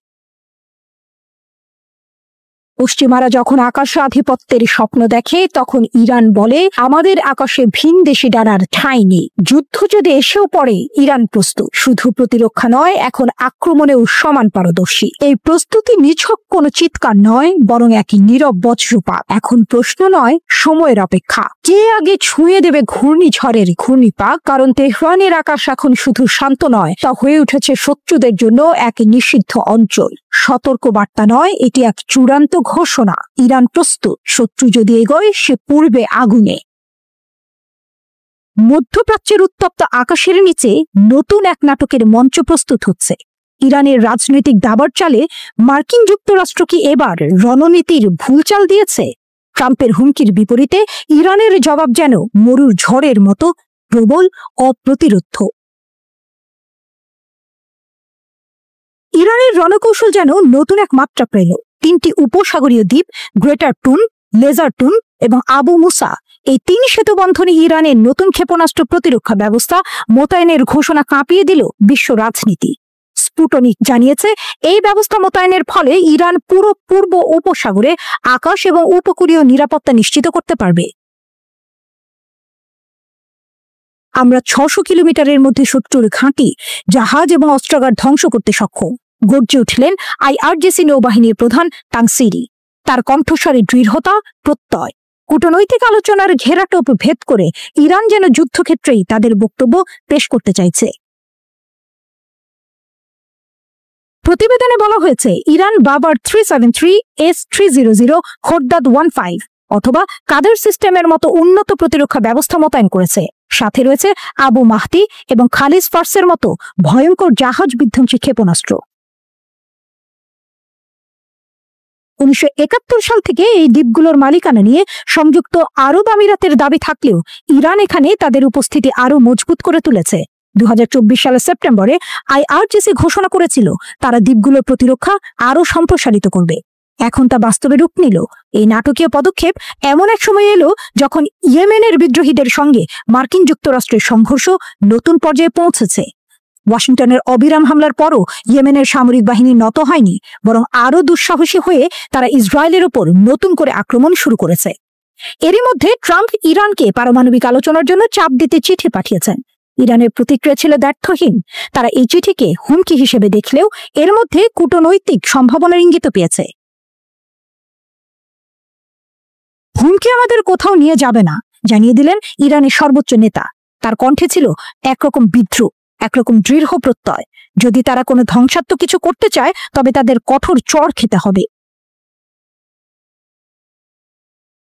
পশ্চিমারা যখন আকাশে আধিপত্যের স্বপ্ন দেখে তখন ইরান বলে, আমাদের আকাশে ভিনদেশি ডানার ঠাঁই নেই। যুদ্ধ যদি এসেও পড়ে ইরান প্রস্তুত। শুধু প্রতিরক্ষা নয়, এখন আক্রমণেও সমান পারদর্শী। এই প্রস্তুতি নিছক কোনো চিৎকার নয়, বরং এক নীরব বজ্রপাত। এখন প্রশ্ন নয়, সময়ের অপেক্ষা। কে আগে ছুঁয়ে দেবে ঘূর্ণিঝড়ের ঘূর্ণিপাক? কারণ তেহরানের আকাশ এখন শুধু শান্ত নয়, তা হয়ে উঠেছে শত্রুদের জন্য এক নিষিদ্ধ অঞ্চল। সতর্ক বার্তা নয়, এটি এক চূড়ান্ত ঘোষণা। ইরান প্রস্তুত। শত্রু যদি এগোয় সে পূর্বে আগুনে। মধ্যপ্রাচ্যের উত্তপ্ত আকাশের নিচে নতুন এক নাটকের মঞ্চ প্রস্তুত হচ্ছে। ইরানের রাজনৈতিক দাবার চালে মার্কিন যুক্তরাষ্ট্র কি এবার রণনীতির ভুল চাল দিয়েছে? ট্রাম্পের হুমকির বিপরীতে ইরানের জবাব যেন মরুর ঝড়ের মতো প্রবল, অপ্রতিরোধ্য। ইরানের রণকৌশল যেন নতুন এক মাত্রা পেল। 3টি উপসাগরীয় দ্বীপ, গ্রেটার টুন, লেজার টুন এবং আবু মুসা, এই 3 সেতু বন্ধনে ইরানের নতুন ক্ষেপণাস্ত্র প্রতিরক্ষা ব্যবস্থা মোতায়েনের ঘোষণা কাঁপিয়ে দিল বিশ্ব রাজনীতি। স্পুটনিক জানিয়েছে, এই ব্যবস্থা মোতায়েনের ফলে ইরান পুরো পূর্ব উপসাগরে আকাশ এবং উপকূলীয় নিরাপত্তা নিশ্চিত করতে পারবে। আমরা 600 কিলোমিটারের মধ্যে শত্রুর ঘাঁটি, জাহাজ এবং অস্ত্রাগার ধ্বংস করতে সক্ষম, গর্জে উঠলেন IRGC নৌবাহিনীর প্রধান তাংসিরি। তার কণ্ঠস্বরে দৃঢ়তা, প্রত্যয়। কূটনৈতিক আলোচনার ঘেরাটোপ ভেদ করে ইরান যেন যুদ্ধক্ষেত্রেই তাদের বক্তব্য পেশ করতে চাইছে। প্রতিবেদনে বলা হয়েছে, ইরান বাবার 373, S-300, খোরদাদ 15 অথবা কাদের সিস্টেমের মতো উন্নত প্রতিরক্ষা ব্যবস্থা মোতায়েন করেছে। সাথে রয়েছে আবু মাহদি এবং খালিজ ফার্সের মতো ভয়ঙ্কর জাহাজ বিধ্বংসী ক্ষেপণাস্ত্র। 1971 সাল থেকে এই দ্বীপগুলোর মালিকানা নিয়ে সংযুক্ত আরব আমিরাতের দাবি থাকলেও ইরান এখানে তাদের উপস্থিতি আরো মজবুত করে তুলেছে। 2024 সালের সেপ্টেম্বরে IRGC ঘোষণা করেছিল তারা দ্বীপগুলোর প্রতিরক্ষা আরো সম্প্রসারিত করবে। এখন তা বাস্তবে রূপ নিল। এই নাটকীয় পদক্ষেপ এমন এক সময় এলো যখন ইয়েমেনের বিদ্রোহীদের সঙ্গে মার্কিন যুক্তরাষ্ট্রের সংঘর্ষ নতুন পর্যায়ে পৌঁছেছে। ওয়াশিংটনের অবিরাম হামলার পরও ইয়েমেনের সামরিক বাহিনী নত হয়নি, বরং আরো দুঃসাহসী হয়ে তারা ইসরায়েলের ওপর নতুন করে আক্রমণ শুরু করেছে। এরই মধ্যে ট্রাম্প ইরানকে পারমাণবিক আলোচনার জন্য চাপ দিতে চিঠি পাঠিয়েছেন। ইরানের প্রতিক্রিয়া ছিল দ্ব্যর্থহীন। তারা এই চিঠিকে হুমকি হিসেবে দেখলেও এর মধ্যে কূটনৈতিক সম্ভাবনার ইঙ্গিত পেয়েছে। হুমকি আমাদের কোথাও নিয়ে যাবে না, জানিয়ে দিলেন ইরানের সর্বোচ্চ নেতা। তার কণ্ঠে ছিল একরকম বিদ্রুপ, একরকম দৃঢ় প্রত্যয়। যদি তারা কোনো ধ্বংসাত্মক কিছু করতে চায় তবে তাদের কঠোর চড় খেতে হবে।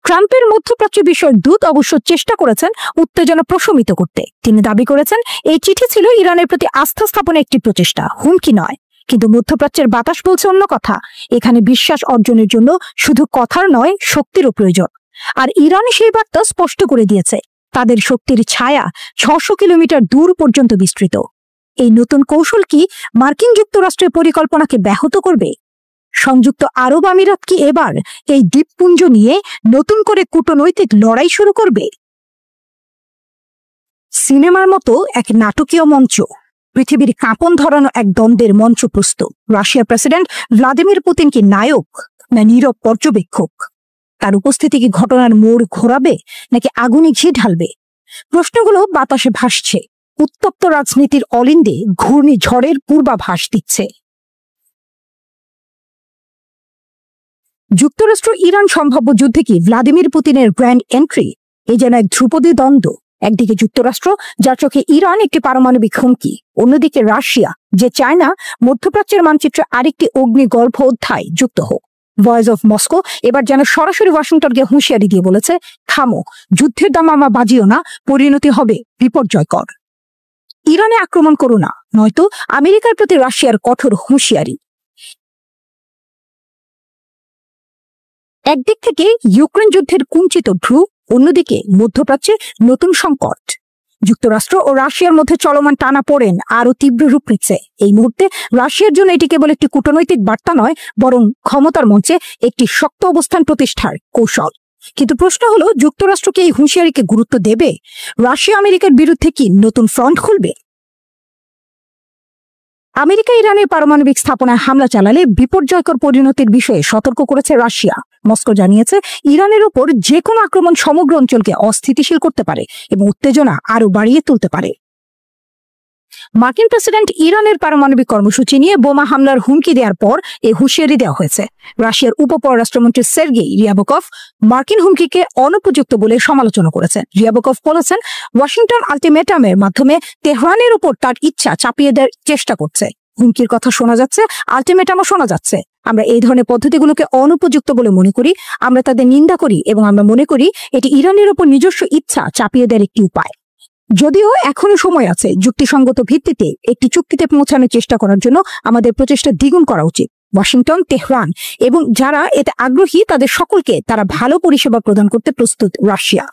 ট্রাম্পের মধ্যপ্রাচ্য বিষয়ক দূত অবশ্য চেষ্টা করেছেন উত্তেজনা প্রশমিত করতে। তিনি দাবি করেছেন এই চিঠি ছিল ইরানের প্রতি আস্থা স্থাপনের একটি প্রচেষ্টা, হুমকি নয়। কিন্তু মধ্যপ্রাচ্যের বাতাস বলছে অন্য কথা। এখানে বিশ্বাস অর্জনের জন্য শুধু কথার নয়, শক্তিরও প্রয়োজন। আর ইরান সেই বার্তা স্পষ্ট করে দিয়েছে। তাদের শক্তির ছায়া 600 কিলোমিটার দূর পর্যন্ত বিস্তৃত। এই নতুন কৌশল কি মার্কিন যুক্তরাষ্ট্রের পরিকল্পনাকে ব্যাহত করবে? সংযুক্ত আরব আমিরাত কি এবার এই দ্বীপপুঞ্জ নিয়ে নতুন করে কূটনৈতিক লড়াই শুরু করবে? সিনেমার মতো এক নাটকীয় মঞ্চ, পৃথিবীর কাঁপন ধরানো এক দ্বন্দ্বের মঞ্চ প্রস্তুত। রাশিয়ার প্রেসিডেন্ট ভ্লাদিমির পুতিন কি নায়ক না নীরব পর্যবেক্ষক? তার উপস্থিতি কি ঘটনার মোড় ঘোরাবে নাকি আগুনে ঘি ঢালবে? প্রশ্নগুলো বাতাসে ভাসছে। উত্তপ্ত রাজনীতির অলিন্দে ঘূর্ণিঝড়ের পূর্বাভাস দিচ্ছে। যুক্তরাষ্ট্র ইরান সম্ভাব্য যুদ্ধে কি ভ্লাদিমির পুতিনের গ্র্যান্ড এন্ট্রি? এই যেন এক ধ্রুপদী দ্বন্দ্ব। একদিকে যুক্তরাষ্ট্র, যার চোখে ইরান একটি পারমাণবিক হুমকি, অন্যদিকে রাশিয়া, যে চায় না মধ্যপ্রাচ্যের মানচিত্রে আরেকটি অগ্নিগর্ভ অধ্যায় যুক্ত হোক। ভয়েস অফ মস্কো এবার যেন সরাসরি ওয়াশিংটনকে হুঁশিয়ারি দিয়ে বলেছে, থামো, যুদ্ধের দামামা বাজিও না, পরিণতি হবে বিপর্যয়কর। ইরানে আক্রমণ করো না, নয়তো আমেরিকার প্রতি রাশিয়ার কঠোর হুঁশিয়ারি। একদিক থেকে ইউক্রেন যুদ্ধের কুঞ্চিত ভ্রু, অন্যদিকে মধ্যপ্রাচ্যে নতুন সংকট। যুক্তরাষ্ট্র ও রাশিয়ার মধ্যে চলমান টানাপোড়েন আরো তীব্র রূপ নিচ্ছে। এই মুহূর্তে রাশিয়ার জন্য এটি কেবল একটি কূটনৈতিক বার্তা নয়, বরং ক্ষমতার মঞ্চে একটি শক্ত অবস্থান প্রতিষ্ঠার কৌশল। কিন্তু প্রশ্ন হলো, যুক্তরাষ্ট্রকে এই হুঁশিয়ারিকে গুরুত্ব দেবে? রাশিয়া আমেরিকার বিরুদ্ধে কি নতুন ফ্রন্ট খুলবে? আমেরিকা ইরানের পারমাণবিক স্থাপনায় হামলা চালালে বিপর্যয়কর পরিণতির বিষয়ে সতর্ক করেছে রাশিয়া। মস্কো জানিয়েছে, ইরানের উপর যে কোনো আক্রমণ সমগ্র অঞ্চলকে অস্থিতিশীল করতে পারে এবং উত্তেজনা আরো বাড়িয়ে তুলতে পারে। মার্কিন প্রেসিডেন্ট ইরানের পারমাণবিক কর্মসূচি নিয়ে বোমা হামলার হুমকি দেওয়ার পর এই হুঁশিয়ারি দেওয়া হয়েছে। রাশিয়ার উপপররাষ্ট্রমন্ত্রী সের্গেই রিয়াবকভ মার্কিন হুমকিকে অনুপযুক্ত বলে সমালোচনা করেছেন। রিয়াবকভ বলেছেন, ওয়াশিংটন আলটিমেটামের মাধ্যমে তেহরানের উপর তার ইচ্ছা চাপিয়ে দেওয়ার চেষ্টা করছে। হুমকির কথা শোনা যাচ্ছে, আলটিমেটামও শোনা যাচ্ছে। আমরা এই ধরনের পদ্ধতিগুলোকে অনুপযুক্ত বলে মনে করি। আমরা তাদের নিন্দা করি এবং আমরা মনে করি এটি ইরানের উপর নিজস্ব ইচ্ছা চাপিয়ে দেওয়ার একটি উপায়। যদিও এখনো সময় আছে, যুক্তিসঙ্গত ভিত্তিতে একটি চুক্তিতে পৌঁছানোর চেষ্টা করার জন্য আমাদের প্রচেষ্টা দ্বিগুণ করা উচিত। ওয়াশিংটন, তেহরান এবং যারা এতে আগ্রহী তাদের সকলকে তারা ভালো পরিষেবা প্রদান করতে প্রস্তুত রাশিয়া।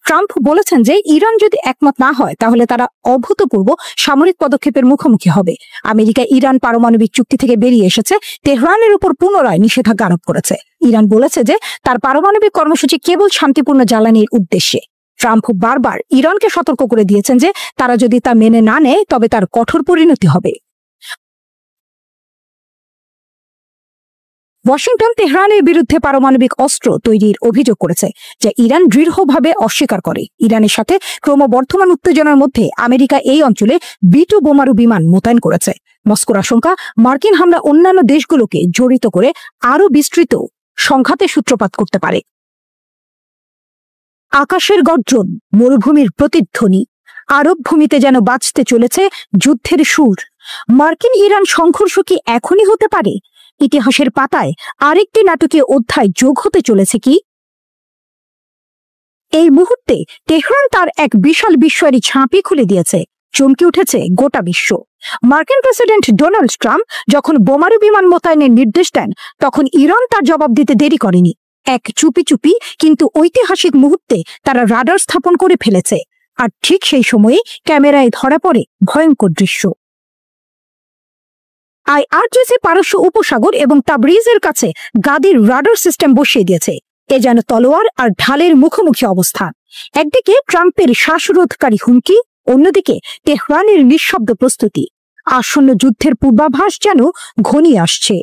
ট্রাম্প বলেছেন যে ইরান যদি একমত না হয় তাহলে তারা অভূতপূর্ব সামরিক পদক্ষেপের মুখোমুখি হবে। আমেরিকা ইরান পারমাণবিক চুক্তি থেকে বেরিয়ে এসেছে, তেহরানের উপর পুনরায় নিষেধাজ্ঞা আরোপ করেছে। ইরান বলেছে যে তার পারমাণবিক কর্মসূচি কেবল শান্তিপূর্ণ জ্বালানির উদ্দেশ্যে। ট্রাম্প বারবার ইরানকে সতর্ক করে দিয়েছেন যে তারা যদি তা মেনে না নেয় তবে তার কঠোর পরিণতি হবে। ওয়াশিংটন তেহরানের বিরুদ্ধে পারমাণবিক অস্ত্র তৈরির অভিযোগ করেছে, যা ইরান দৃঢ়ভাবে অস্বীকার করে। ইরানের সাথে ক্রমবর্ধমান উত্তেজনার মধ্যে আমেরিকা এই অঞ্চলে B-2 বোমারু বিমান মোতায়েন করেছে। মস্কোর আশঙ্কা, মার্কিন হামলা অন্যান্য দেশগুলোকে জড়িত করে আরো বিস্তৃত সংঘাতের সূত্রপাত করতে পারে। আকাশের গর্জন, মরুভূমির প্রতিধ্বনি, আরব ভূমিতে যেন বাজতে চলেছে যুদ্ধের সুর। মার্কিন ইরান সংঘর্ষ কি এখনই হতে পারে, ইতিহাসের পাতায় আরেকটি নাটকীয় অধ্যায় যোগ হতে চলেছে কি? এই মুহূর্তে তেহরান তার এক বিশাল বিস্ময়ের ঝাঁপি খুলে দিয়েছে। চমকে উঠেছে গোটা বিশ্ব। মার্কিন প্রেসিডেন্ট ডোনাল্ড ট্রাম্প যখন বোমারু বিমান মোতায়েনের নির্দেশ দেন, তখন ইরান তার জবাব দিতে দেরি করেনি। এক চুপি চুপি কিন্তু ঐতিহাসিক মুহূর্তে তারা রাডার স্থাপন করে ফেলেছে। আর ঠিক সেই সময়ে ক্যামেরায় ধরা পড়ে ভয়ঙ্কর দৃশ্য। আইআরজিসি পারস্য উপসাগর এবং তাবরিজের কাছে গাদির রাডার সিস্টেম বসিয়ে দিয়েছে। এ যেন তলোয়ার আর ঢালের মুখোমুখি অবস্থান। একদিকে ট্রাম্পের শ্বাসরোধকারী হুমকি, অন্যদিকে তেহরানের নিঃশব্দ প্রস্তুতি। আসন্ন যুদ্ধের পূর্বাভাস যেন ঘনিয়ে আসছে।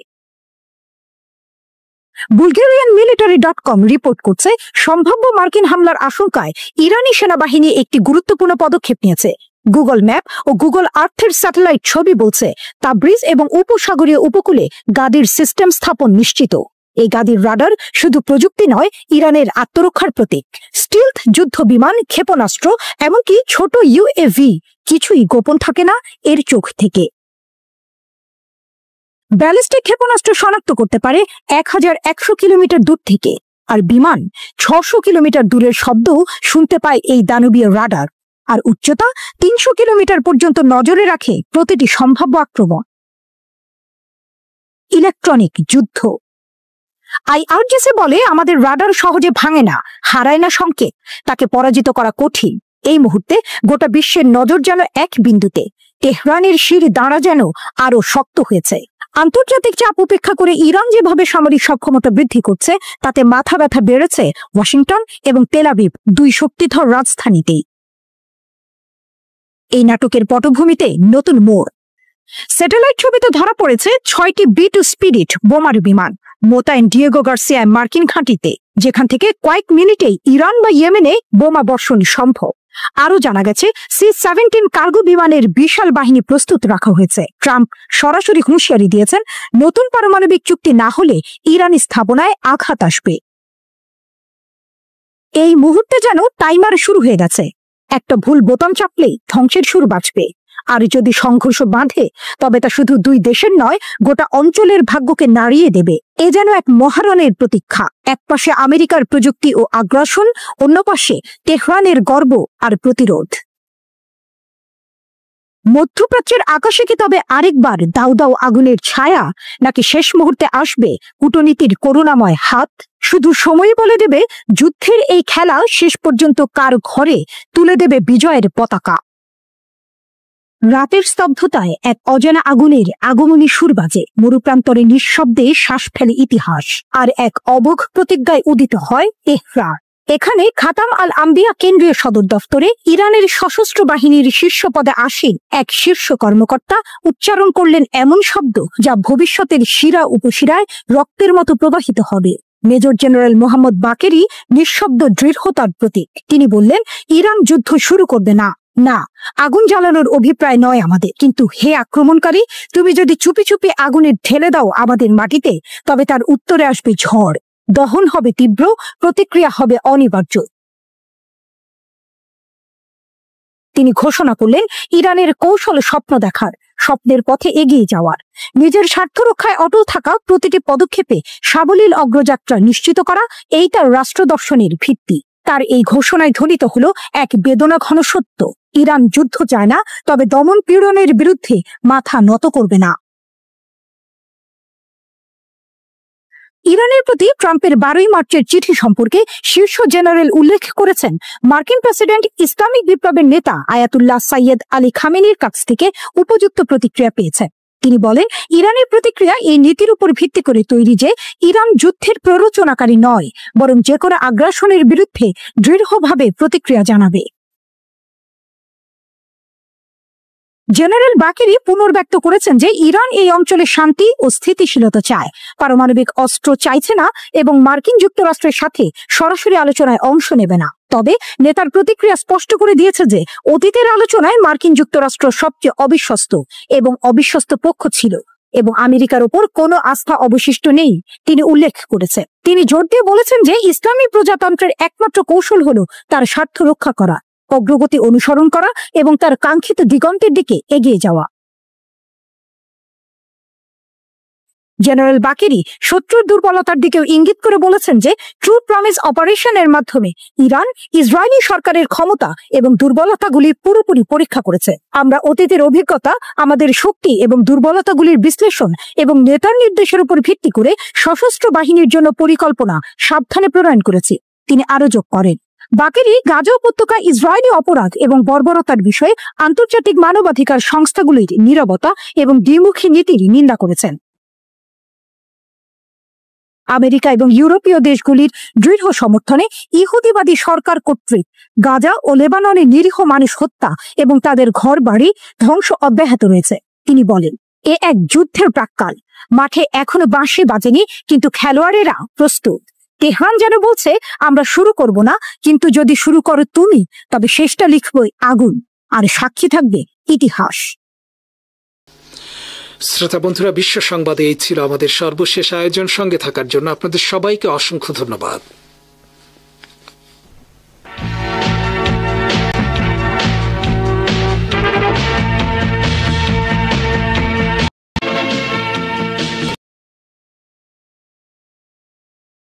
বুলগেরিয়ান military.com রিপোর্ট করছে, সম্ভাব্য মার্কিন হামলার আশঙ্কায় ইরানি সেনাবাহিনী একটি গুরুত্বপূর্ণ পদক্ষেপ নিয়েছে। গুগল ম্যাপ ও গুগল আর্থের স্যাটেলাইট ছবি বলছে তাবরিজ এবং উপসাগরীয় উপকূলে গাদির সিস্টেম স্থাপন নিশ্চিত। এই গাদির রাডার শুধু প্রযুক্তি নয়, ইরানের আত্মরক্ষার প্রতীক। স্টিলথ যুদ্ধ বিমান, ক্ষেপণাস্ত্র, এমনকি ছোট ইউএভি, কিছুই গোপন থাকে না এর চোখ থেকে। ব্যালিস্টিক ক্ষেপণাস্ত্র শনাক্ত করতে পারে 1100 কিলোমিটার দূর থেকে, আর বিমান 600 কিলোমিটার দূরের শব্দও শুনতে পায় এই দানবীয় রাডার। আর উচ্চতা 300 কিলোমিটার পর্যন্ত নজরে রাখে প্রতিটি সম্ভাব্য আক্রমণ। ইলেকট্রনিক যুদ্ধ। আইআরজিসি বলে, আমাদের রাডার সহজে ভাঙে না, হারায় না সংকেত, তাকে পরাজিত করা কঠিন। এই মুহূর্তে গোটা বিশ্বের নজর যেন এক বিন্দুতে। তেহরানের শির দাঁড়া যেন আরো শক্ত হয়েছে। আন্তর্জাতিক চাপ উপেক্ষা করে ইরান যেভাবে সামরিক সক্ষমতা বৃদ্ধি করছে, তাতে মাথা ব্যথা বেড়েছে ওয়াশিংটন এবং তেল আবিব, দুই শক্তিধর রাজধানীতেই। এই নাটকের পটভূমিতে নতুন মোড়। স্যাটেলাইট ছবিতে ধরা পড়েছে 6টি B-2 স্পিরিট বোমারু বিমান মোতায়েন ডিয়েগো গার্সিয়ায় মার্কিন ঘাঁটিতে, যেখান থেকে কয়েক মিনিটেই ইরান বা ইয়েমেনে বোমা বর্ষণ সম্ভব। আরও জানা গেছে C-17 কার্গো বিমানের বিশাল বাহিনী প্রস্তুত রাখা হয়েছে। ট্রাম্প সরাসরি হুঁশিয়ারি দিয়েছেন, নতুন পারমাণবিক চুক্তি না হলে ইরানি স্থাপনায় আঘাত আসবে। এই মুহূর্তে যেন টাইমার শুরু হয়ে গেছে। একটা ভুল বোতাম চাপলেই ধ্বংসের সুর বাজবে। আর যদি সংঘর্ষ বাঁধে, তবে তা শুধু দুই দেশের নয়, গোটা অঞ্চলের ভাগ্যকে নাড়িয়ে দেবে। এ যেন এক মহারণের প্রতীক্ষা। এক পাশে আমেরিকার প্রযুক্তি ও আগ্রাসন, অন্য পাশে তেহরানের গর্ব আর প্রতিরোধ। মধ্যপ্রাচ্যের আকাশে কি তবে আরেকবার দাউ দাউ আগুনের ছায়া, নাকি শেষ মুহূর্তে আসবে কূটনীতির করুণাময় হাত? শুধু সময় বলে দেবে যুদ্ধের এই খেলা শেষ পর্যন্ত কার ঘরে তুলে দেবে বিজয়ের পতাকা। রাতের স্তব্ধতায় এক অজানা আগুনের আগমনী সুর বাজে। মরুপ্রান্তরে নিঃশব্দে শ্বাস ফেলে ইতিহাস। আর এক অবোঘ প্রতিজ্ঞায় উদিত হয় তেহরান। এখানে খাতাম আল আম্বিয়া কেন্দ্রীয় সদর দফতরে ইরানের সশস্ত্র বাহিনীর শীর্ষ পদে আসীন এক শীর্ষ কর্মকর্তা উচ্চারণ করলেন এমন শব্দ, যা ভবিষ্যতের শিরা উপশিরায় রক্তের মতো প্রবাহিত হবে। মেজর জেনারেল মোহাম্মদ বাকেরি নিঃশব্দ দৃঢ়তার প্রতীক। তিনি বললেন, ইরান যুদ্ধ শুরু করবে না, না, আগুন জ্বালানোর অভিপ্রায় নয় আমাদের। কিন্তু হে আক্রমণকারী, তুমি যদি চুপি চুপি আগুনের ঢেলে দাও আমাদের মাটিতে, তবে তার উত্তরে আসবে ঝড়। দহন হবে তীব্র, প্রতিক্রিয়া হবে অনিবার্য। তিনি ঘোষণা করলেন, ইরানের কৌশল স্বপ্ন দেখার, স্বপ্নের পথে এগিয়ে যাওয়ার, নিজের স্বার্থ রক্ষায় অটল থাকা, প্রতিটি পদক্ষেপে সাবলীল অগ্রযাত্রা নিশ্চিত করা, এই তার রাষ্ট্রদর্শনের ভিত্তি। তার এই ঘোষণায় ধ্বনিত হলো এক বেদনাঘন সত্য, ইরান যুদ্ধ চায় না, তবে দমন পীড়নের বিরুদ্ধে মাথা নত করবে না। ইরানের প্রতি ট্রাম্পের 12 মার্চের চিঠি সম্পর্কে শীর্ষ জেনারেল উল্লেখ করেছেন, মার্কিন প্রেসিডেন্ট ইসলামিক বিপ্লবের নেতা আয়াতুল্লাহ সাইয়েদ আলী খামেনির কাছ থেকে উপযুক্ত প্রতিক্রিয়া পেয়েছেন। তিনি বলেন, ইরানের প্রতিক্রিয়া এই নীতির উপর ভিত্তি করে তৈরি যে ইরান যুদ্ধের প্ররোচনাকারী নয়, বরং যে কোনো আগ্রাসনের বিরুদ্ধে দৃঢ়ভাবে প্রতিক্রিয়া জানাবে। জেনারেল বাকেরি পুনর্ব্যক্ত করেছেন যে ইরান এই অঞ্চলে শান্তি ও স্থিতিশীলতা চায়, পারমাণবিক অস্ত্র চাইছে না এবং মার্কিন যুক্তরাষ্ট্রের সাথে সরাসরি আলোচনায় অংশ নেবে না। তবে নেতার প্রতিক্রিয়া স্পষ্ট করে দিয়েছে যে অতীতের আলোচনায় মার্কিন যুক্তরাষ্ট্র সবচেয়ে অবিশ্বস্ত এবং অবিশ্বস্ত পক্ষ ছিল এবং আমেরিকার উপর কোনো আস্থা অবশিষ্ট নেই তিনি উল্লেখ করেছেন। তিনি জোর দিয়ে বলেছেন যে ইসলামী প্রজাতন্ত্রের একমাত্র কৌশল হলো তার স্বার্থ রক্ষা করা, অগ্রগতি অনুসরণ করা এবং তার কাঙ্ক্ষিত দিগন্তের দিকে এগিয়ে যাওয়া। জেনারেল বাকেরি শত্রুর দুর্বলতার দিকেও ইঙ্গিত করে বলেছেন যে ট্রু প্রমিস অপারেশনের মাধ্যমে ইরান ইসরায়েলি সরকারের ক্ষমতা এবং দুর্বলতাগুলি পুরোপুরি পরীক্ষা করেছে। আমরা অতীতের অভিজ্ঞতা, আমাদের শক্তি এবং দুর্বলতাগুলির বিশ্লেষণ এবং নেতার নির্দেশের উপর ভিত্তি করে সশস্ত্র বাহিনীর জন্য পরিকল্পনা সাবধানে প্রণয়ন করেছি। তিনি আরো যোগ করেন, বাকেরি গাজা উপত্যকা ইসরায়েলি অপরাধ এবং বর্বরতার বিষয়ে আন্তর্জাতিক মানবাধিকার সংস্থাগুলির নীরবতা এবং দ্বিমুখী নীতির নিন্দা করেছেন। আমেরিকা এবং ইউরোপীয় দেশগুলির দৃঢ় সমর্থনে ইহুদিবাদী সরকার কর্তৃক গাজা ও লেবাননে নিরীহ মানুষ হত্যা এবং তাদের ঘরবাড়ি ধ্বংস অব্যাহত রয়েছে। তিনি বলেন, এ এক যুদ্ধের প্রাক্কাল। মাঠে এখনো বাঁশি বাজেনি, কিন্তু খেলোয়াড়েরা প্রস্তুত। তেহরান যেন বলছে, আমরা শুরু করব না, কিন্তু যদি শুরু করো তুমি, তবে শেষটা লিখবই আগুন, আর সাক্ষী থাকবে ইতিহাস। শ্রোতা বন্ধুরা, বিশ্ব সংবাদে এই ছিল আমাদের সর্বশেষ আয়োজন। সঙ্গে থাকার জন্য আপনাদের সবাইকে অসংখ্য ধন্যবাদ।